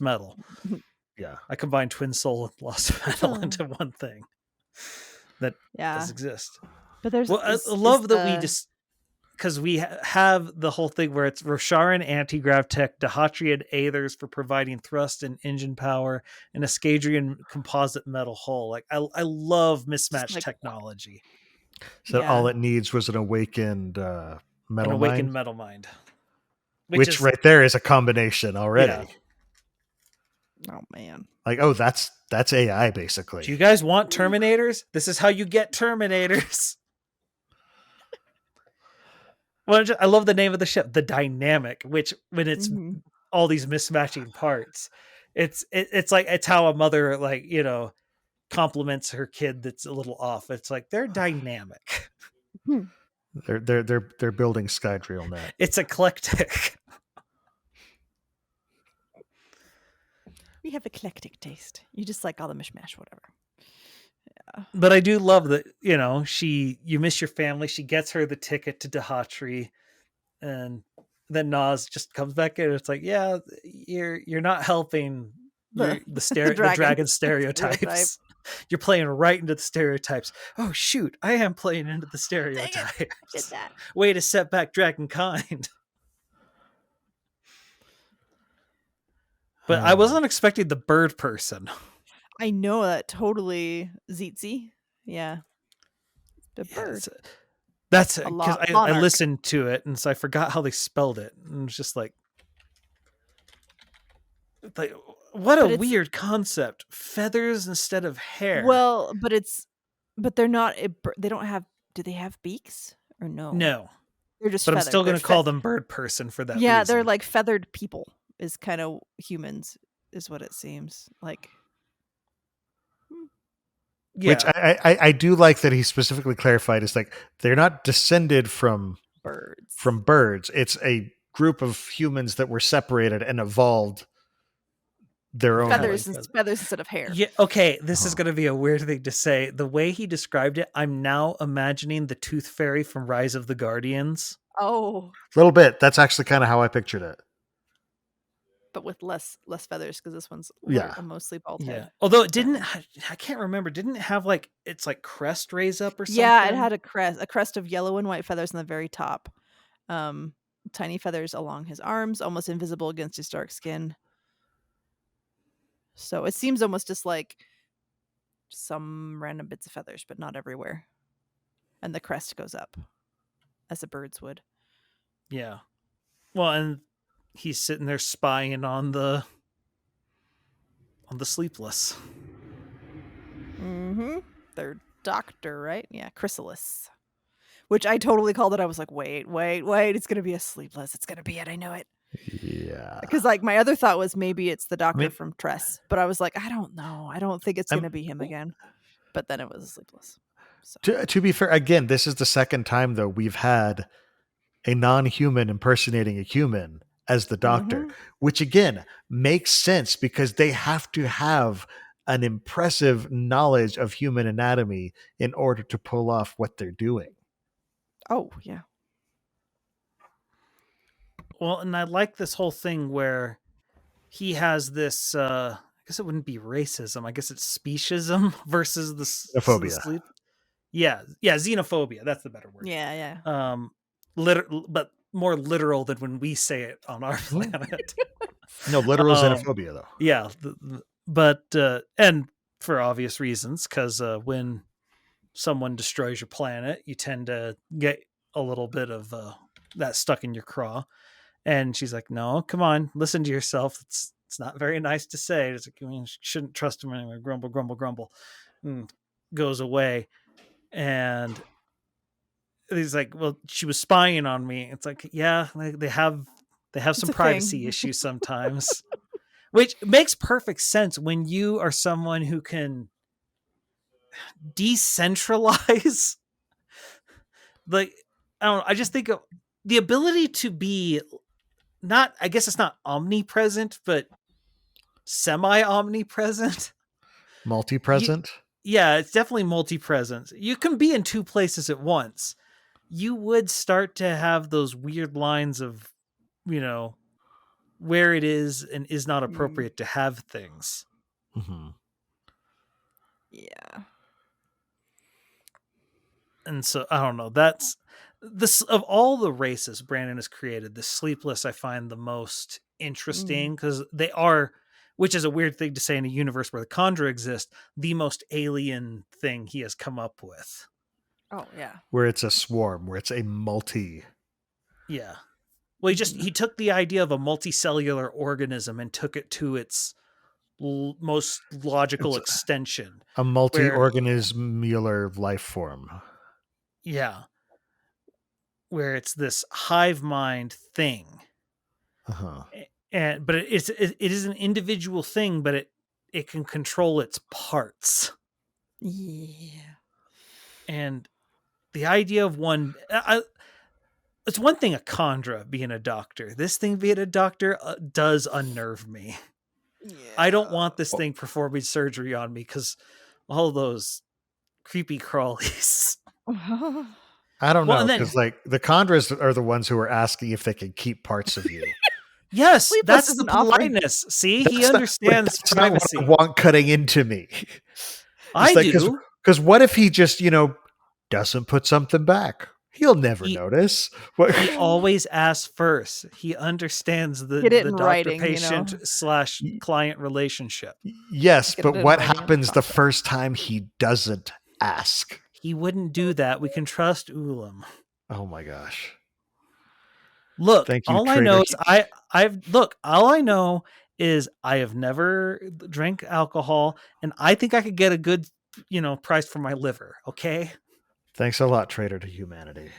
Metal. Yeah, I combined Twin Soul and Lost Metal into one thing that does exist. But there's I love that we just because we have the whole thing where it's Rosharan anti-grav tech, Dahatri and Aethers for providing thrust and engine power, and Escadrian composite metal hull. Like I love mismatched technology. So all it needs was an awakened metal mind. Which right there is a combination already. Yeah. Oh man. Like, that's AI basically. Do you guys want Terminators? This is how you get Terminators. Well, I love the name of the ship, the Dynamic, which when it's all these mismatching parts, it's how a mother compliments her kid that's a little off. It's like they're dynamic. They're building Skydrill net. It's eclectic. We have eclectic taste. You just like all the mishmash, whatever. Yeah. But I do love that, you miss your family. She gets her the ticket to Dahatri, and then Nas just comes back in. It's like, yeah, you're not helping the dragon stereotypes. You're playing right into the stereotypes. Oh shoot, I am playing into the stereotypes. Did that. Way to set back dragon kind. But I wasn't expecting the bird person. I know that totally Zeetsy. Yeah. The bird. That's because I listened to it, and so I forgot how they spelled it. And it was just like what a weird concept. Feathers instead of hair. Well, but they're not. They don't have. Do they have beaks or no? No. They're just. But I'm still going to call them bird person for that. Yeah, reason. They're like feathered people. Is kind of humans, is what it seems like. Yeah. Which I do like that he specifically clarified. It's like they're not descended from birds. It's a group of humans that were separated and evolved their own feathers instead of hair. Yeah. Okay. This is going to be a weird thing to say. The way he described it, I'm now imagining the Tooth Fairy from Rise of the Guardians. Oh, a little bit. That's actually kind of how I pictured it. But with less feathers, because this one's mostly bald head. Although it didn't, I can't remember. Didn't it have its crest raise up or something? Yeah, it had a crest of yellow and white feathers on the very top. Tiny feathers along his arms, almost invisible against his dark skin. So it seems almost just like some random bits of feathers, but not everywhere. And the crest goes up, as a bird's would. Yeah. Well, and he's sitting there spying on the sleepless. Mm-hmm. Their doctor, right? Yeah, Chrysalis. Which I totally called it. I was like, wait. It's going to be a sleepless. It's going to be it. I know it. Yeah. Because like my other thought was maybe it's the doctor from Tress. But I was like, I don't know. I don't think it's going to be him again. But then it was a sleepless. So. To be fair, again, this is the second time, though, we've had a non-human impersonating a human as the doctor, which again makes sense because they have to have an impressive knowledge of human anatomy in order to pull off what they're doing. Oh, yeah. Well, and I like this whole thing where he has this, I guess it wouldn't be racism. I guess it's speciesism versus the Xenophobia. sleep. Yeah, xenophobia. That's the better word. Yeah. But more literal than when we say it on our planet. No, literal xenophobia, though. Yeah, but and for obvious reasons, because when someone destroys your planet, you tend to get a little bit of that stuck in your craw. And she's like, "No, come on, listen to yourself. It's not very nice to say. It's like, you shouldn't trust him anyway." Grumble, grumble, grumble, and goes away. And he's like, "Well, she was spying on me." It's like, yeah, they have some privacy issues sometimes, which makes perfect sense when you are someone who can decentralize. Like, I don't know, I just think of the ability to be not, I guess it's not omnipresent, but semi-omnipresent. Multi-present? Yeah, it's definitely multi-present. You can be in two places at once. You would start to have those weird lines of, where it is and is not appropriate to have things. Mm-hmm. Yeah. And so, I don't know, that's this of all the races Brandon has created, the sleepless I find the most interesting because they are, which is a weird thing to say in a universe where the Kandra exist, the most alien thing he has come up with. Oh, yeah. Where it's a swarm, where it's a multi. Yeah. Well, he took the idea of a multicellular organism and took it to its most logical extension. A multi-organismular life form. Yeah. Where it's this hive mind thing. Uh-huh. But it is an individual thing, but it can control its parts. Yeah. And the idea of one, it's one thing a Kandra being a doctor. This thing being a doctor does unnerve me. Yeah. I don't want this thing performing surgery on me because all those creepy crawlies. I don't know, because the Kandras are the ones who are asking if they can keep parts of you. Yes, Sleepless that's the politeness. See, he understands privacy. Not what I want cutting into me. I do. Because what if he just, doesn't put something back? He'll never notice. He always asks first. He understands the doctor-patient / client relationship. Yes, but what happens the first time he doesn't ask? He wouldn't do that. We can trust Ulam. Oh my gosh. Look, all I know is I have never drank alcohol, and I think I could get a good, price for my liver. Okay. Thanks a lot, traitor to humanity.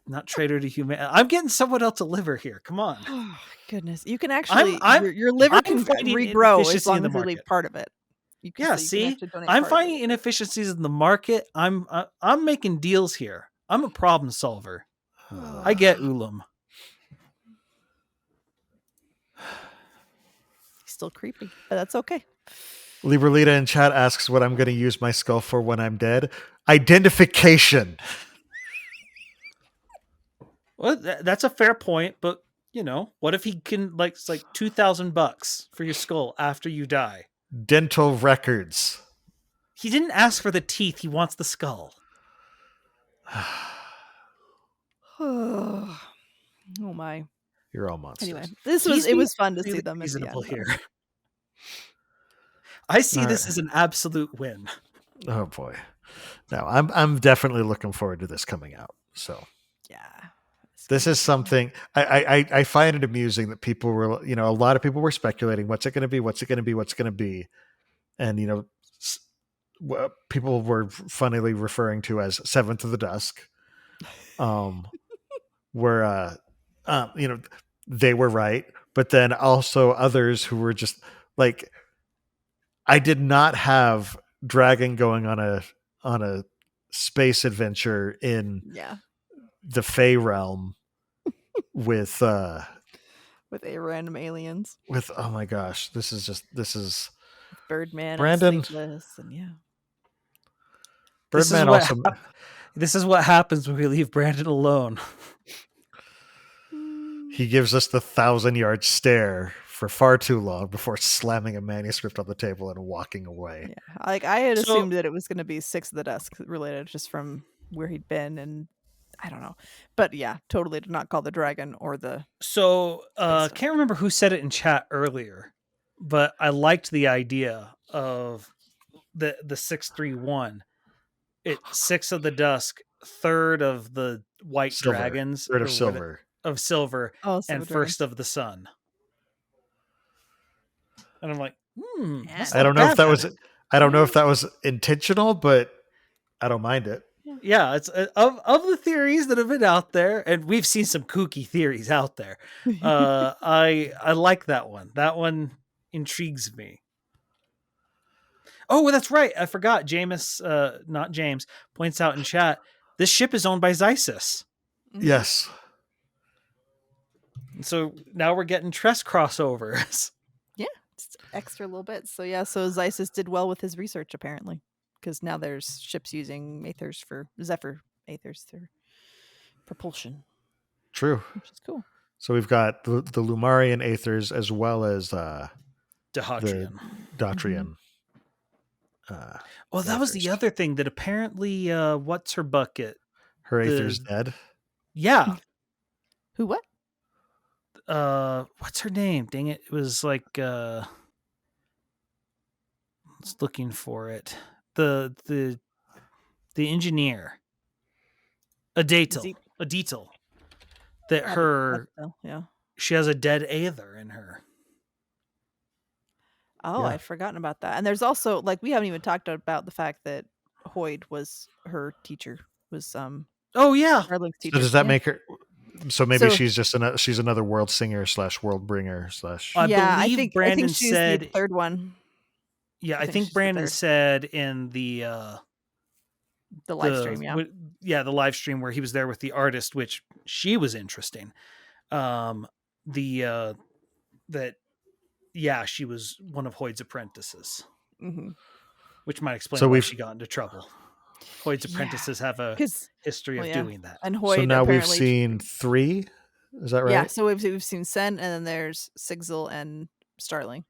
Not traitor to humanity. I'm getting someone else a liver here. Come on. Oh goodness, you can actually your liver can regrow as long as you leave part of it. See, I'm finding inefficiencies in the market. I'm making deals here. I'm a problem solver. I get Ulam. Still creepy, but that's okay. Libralita in chat asks what I'm going to use my skull for when I'm dead. Identification. Well, that's a fair point, but what if he can it's like $2,000 for your skull after you die? Dental records. He didn't ask for the teeth. He wants the skull. Oh my. You're all monsters. Anyway, it was fun to see them reasonable here. I see All this right. as an absolute win. Oh boy. No, I'm definitely looking forward to this coming out. So Yeah. It's this gonna is be- something I find it amusing that people were, a lot of people were speculating, what's it going to be? What's it going to be? What's going to be? And, people were funnily referring to as Seventh of the Dusk. Where, they were right. But then also others who were just like, I did not have Dragon going on a space adventure in Yeah. the Fey realm with With a random aliens. oh my gosh, this is Birdman Brandon. and Siglis and yeah. Birdman also This is what happens when we leave Brandon alone. he gives us the 1,000-yard stare for far too long before slamming a manuscript on the table and walking away. Yeah. Like I had So- assumed that it was gonna be Six of the Dusk related just from where he'd been and I don't know. But yeah, totally did not call the dragon or the So stuff. can't remember who said it in chat earlier, but I liked the idea of the 631. It's 6 of the dusk, 3rd of the white Silver. dragons, Third or of what- silver. of silver, Oh, and Silver 1st of the sun. And I'm like, Yeah, that's I not don't know if bad. that was intentional, but I don't mind it. Yeah, it's of the theories that have been out there, and we've seen some kooky theories out there. I like that one. That one intrigues me. Oh, well, that's right. I forgot. Not James, points out in chat. This ship is owned by Zysis. Yes. So now we're getting Tress crossovers. Yeah, just extra little bit. So yeah, so Zysis did well with his research apparently, because now there's ships using Zephyr Aethers for propulsion, True. which is cool. So we've got the Lumarian Aethers as well as the Dehadrian. Datrian. Well, that was the Aethers. other thing that apparently, what's her bucket? Her Aether's dead. Yeah. Who what? What's her name? Dang it. It was like, I was looking for it. The engineer. Adetil. That Yeah. she has a dead Aether in her. Oh, Yeah. I'd forgotten about that. And there's also we haven't even talked about the fact that Hoyd was her teacher. Was Oh yeah. Starlink's So teacher. does that Yeah. make her? So maybe So- she's just she's another world singer / world bringer / I I believe think Brandon she's said the third one. Yeah, I think think she's the Brandon third. said in the The live stream, yeah. the live stream where he was there with the artist, which she was interesting. She was one of Hoyd's apprentices, Mm-hmm. which might explain So why we've- she got into trouble. Hoyd's apprentices have a history of doing that. And Hoyd So now we've apparently- seen 3. Is that right? Yeah, so we've seen Sen, and then there's Sigil and Starling.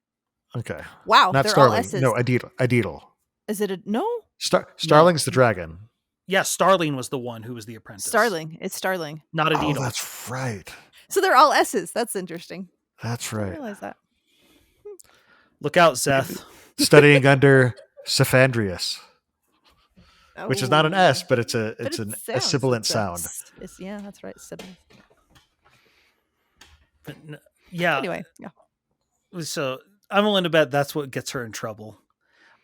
Okay. Wow, Not they're all Starling. S's. No, Adeedle. Is it a no? Starling's the dragon. Yeah, Starling was the one who was the apprentice. Starling. It's Starling. Not a Oh, Deedle. that's right. So they're all S's. That's interesting. That's I didn't right. realize that. Look out, Seth. Studying under Cephandrius, which is not an Oh. S, but it's a But it's it a sounds- sibilant it's a- sound. Yeah, that's right. Sibilant. But yeah. Anyway, yeah. So I'm willing to bet that's what gets her in trouble.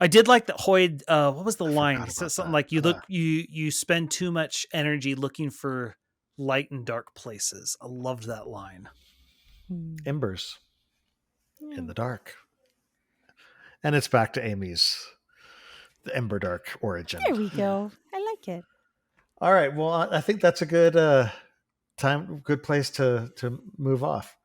I did like that Hoyd. What was the line? He forgot said about something that. like, you spend too much energy looking for light and dark places." I loved that line. Embers in the dark. And it's back to Amy's the Emberdark origin. There we go. I like it. All right. Well, I think that's a good good place to move off.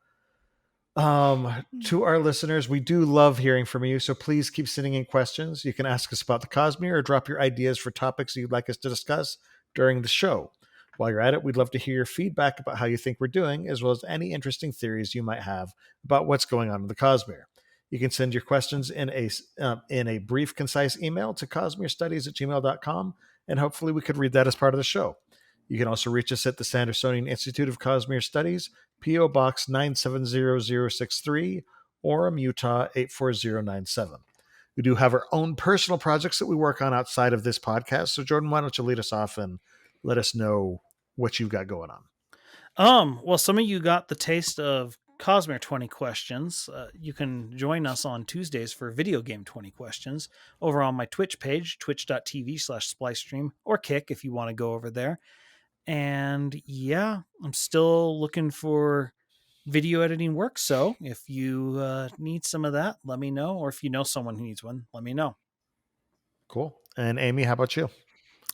To our listeners, we do love hearing from you, so please keep sending in questions. You can ask us about the Cosmere or drop your ideas for topics you'd like us to discuss during the show. While you're at it, we'd love to hear your feedback about how you think we're doing, as well as any interesting theories you might have about what's going on in the Cosmere. You can send your questions in a brief, concise email to cosmerestudies@gmail.com, and hopefully we could read that as part of the show. You can also reach us at the Sandersonian Institute of Cosmere Studies, P.O. Box 970063, Orem, Utah 84097. We do have our own personal projects that we work on outside of this podcast. So Jordan, why don't you lead us off and let us know what you've got going on? Well, some of you got the taste of Cosmere 20 questions. You can join us on Tuesdays for video game 20 questions over on my Twitch page, twitch.tv/splicestream, or Kick if you want to go over there. And yeah, I'm still looking for video editing work. So if you need some of that, let me know. Or if you know someone who needs one, let me know. Cool. And Amy, how about you?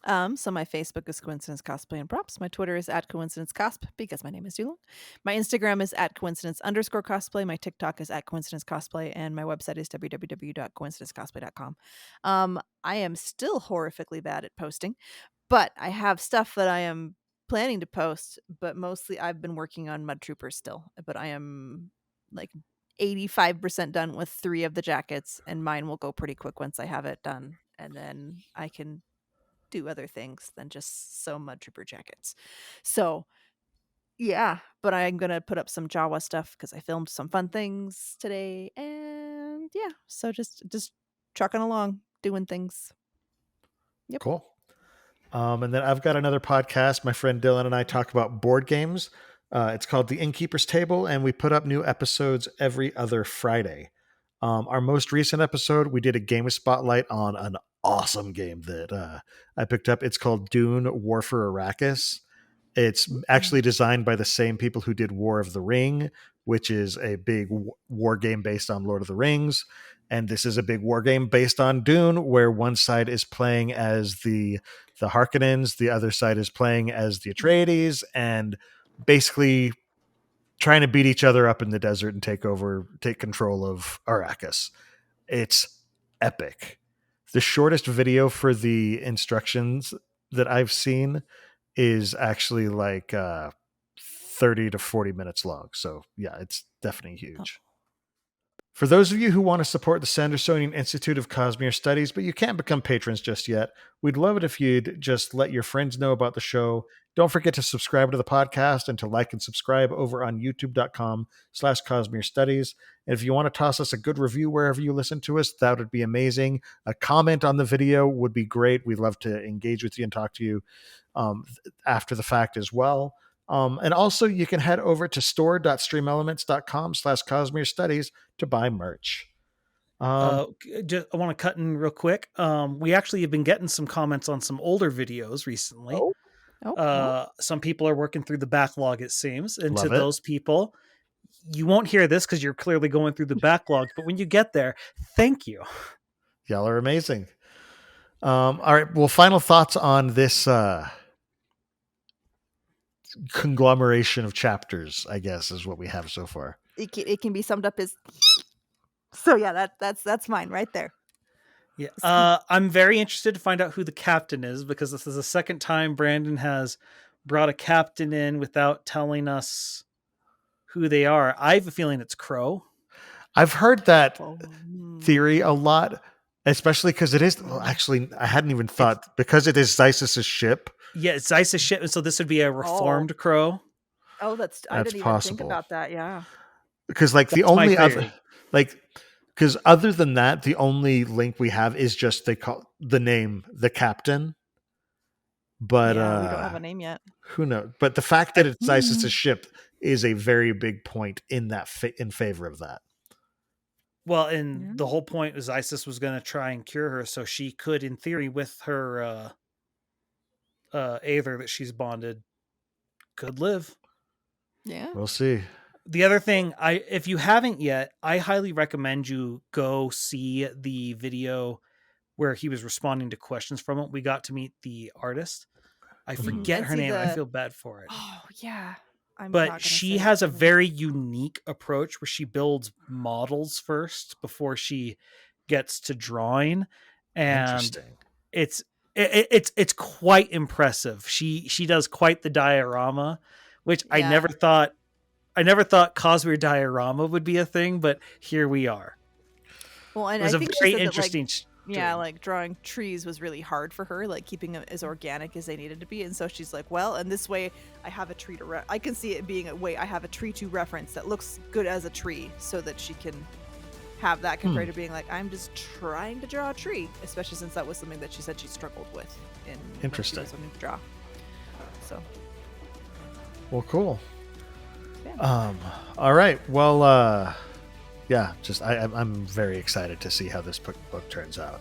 So my Facebook is Coincidence Cosplay and Props. My Twitter is @CoincidenceCosp because my name is Dulon. My Instagram is @coincidence_cosplay. My TikTok is @coincidencecosplay, and my website is www.coincidencecosplay.com. I am still horrifically bad at posting, but I have stuff that I am planning to post. But mostly, I've been working on Mud Troopers still. But I am like 85% done with 3 of the jackets, and mine will go pretty quick once I have it done, and then I can do other things than just sew Mud Trooper jackets. So yeah, but I'm gonna put up some Jawa stuff because I filmed some fun things today, and yeah, so just trucking along, doing things. Yep. Cool. And then I've got another podcast. My friend Dylan and I talk about board games. It's called The Innkeeper's Table, and we put up new episodes every other Friday. Our most recent episode, we did a game spotlight on an awesome game that I picked up. It's called Dune War for Arrakis. It's actually designed by the same people who did War of the Ring, which is a big war game based on Lord of the Rings. And this is a big war game based on Dune, where one side is playing as the Harkonnens, the other side is playing as the Atreides, and basically trying to beat each other up in the desert and take control of Arrakis. It's epic. The shortest video for the instructions that I've seen is actually like 30 to 40 minutes long. So yeah, it's definitely huge. For those of you who want to support the Sandersonian Institute of Cosmere Studies, but you can't become patrons just yet, we'd love it if you'd just let your friends know about the show. Don't forget to subscribe to the podcast and to like and subscribe over on youtube.com/Cosmere Studies. And if you want to toss us a good review wherever you listen to us, that would be amazing. A comment on the video would be great. We'd love to engage with you and talk to you after the fact as well. And also you can head over to store.streamelements.com/Cosmere Studies to buy merch. I want to cut in real quick. We actually have been getting some comments on some older videos recently. Some people are working through the backlog, it seems. And Love to it. those people, you won't hear this because you're clearly going through the backlog. But when you get there, thank you. Y'all are amazing. All right. Well, final thoughts on this conglomeration of chapters, I guess, is what we have so far. It can be summed up as so yeah, that's mine right there. Yeah. I'm very interested to find out who the captain is, because this is the second time Brandon has brought a captain in without telling us who they are. I have a feeling it's Crow. I've heard that theory a lot, especially because it is. Well, actually, I hadn't even thought, because it is Zysis's ship. Yeah, it's Zysis's ship, so this would be a reformed Crow. Oh, I didn't even think about that. Yeah, because like the only other, because other than that, the only link we have is just they call the name the captain. But we don't have a name yet. Who knows? But the fact that it's Zysis's ship is a very big point in that in favor of that. Well, and the whole point was Isis was going to try and cure her, so she could, in theory, with her Aether that she's bonded, could live. Yeah, we'll see. The other thing, if you haven't yet, I highly recommend you go see the video where he was responding to questions from it. We got to meet the artist. I forget her name. I feel bad for it. Oh yeah. But she has a very unique approach where she builds models first before she gets to drawing, and it's quite impressive. She does quite the diorama, which I never thought Cosmere diorama would be a thing, but here we are. Well, and it was I think a very interesting. Like drawing trees was really hard for her, like keeping them as organic as they needed to be. And so she's like, well, and this way I have a tree to I can see it being a way I have a tree to reference that looks good as a tree, so that she can have that compared to being like, I'm just trying to draw a tree, especially since that was something that she said she struggled with in when she was learning to draw. So, well, cool. Yeah. All right. Well, yeah, just I'm very excited to see how this book turns out.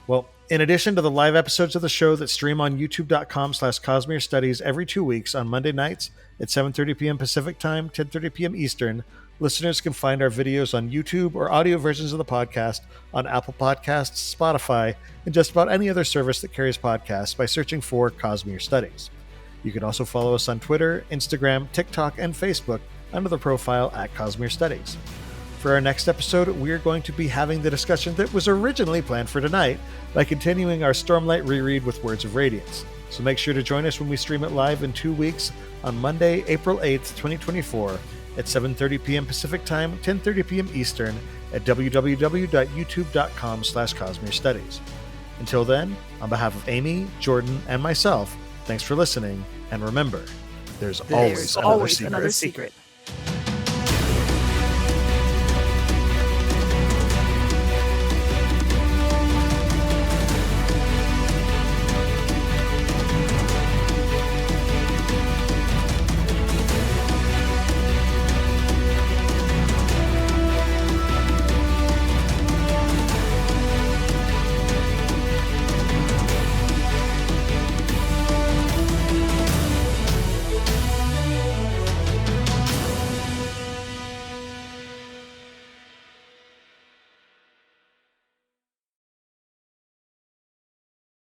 Well, in addition to the live episodes of the show that stream on youtube.com/Cosmere Studies every 2 weeks on Monday nights at 7:30 p.m. Pacific Time, 10:30 p.m. Eastern, listeners can find our videos on YouTube or audio versions of the podcast on Apple Podcasts, Spotify, and just about any other service that carries podcasts by searching for Cosmere Studies. You can also follow us on Twitter, Instagram, TikTok, and Facebook under the profile at Cosmere Studies. For our next episode, we are going to be having the discussion that was originally planned for tonight by continuing our Stormlight reread with Words of Radiance. So make sure to join us when we stream it live in 2 weeks on Monday, April 8th, 2024 at 7:30 p.m. Pacific Time, 10:30 p.m. Eastern at www.youtube.com/Cosmere Studies. Until then, on behalf of Amy, Jordan, and myself, thanks for listening, and remember, there's always another secret.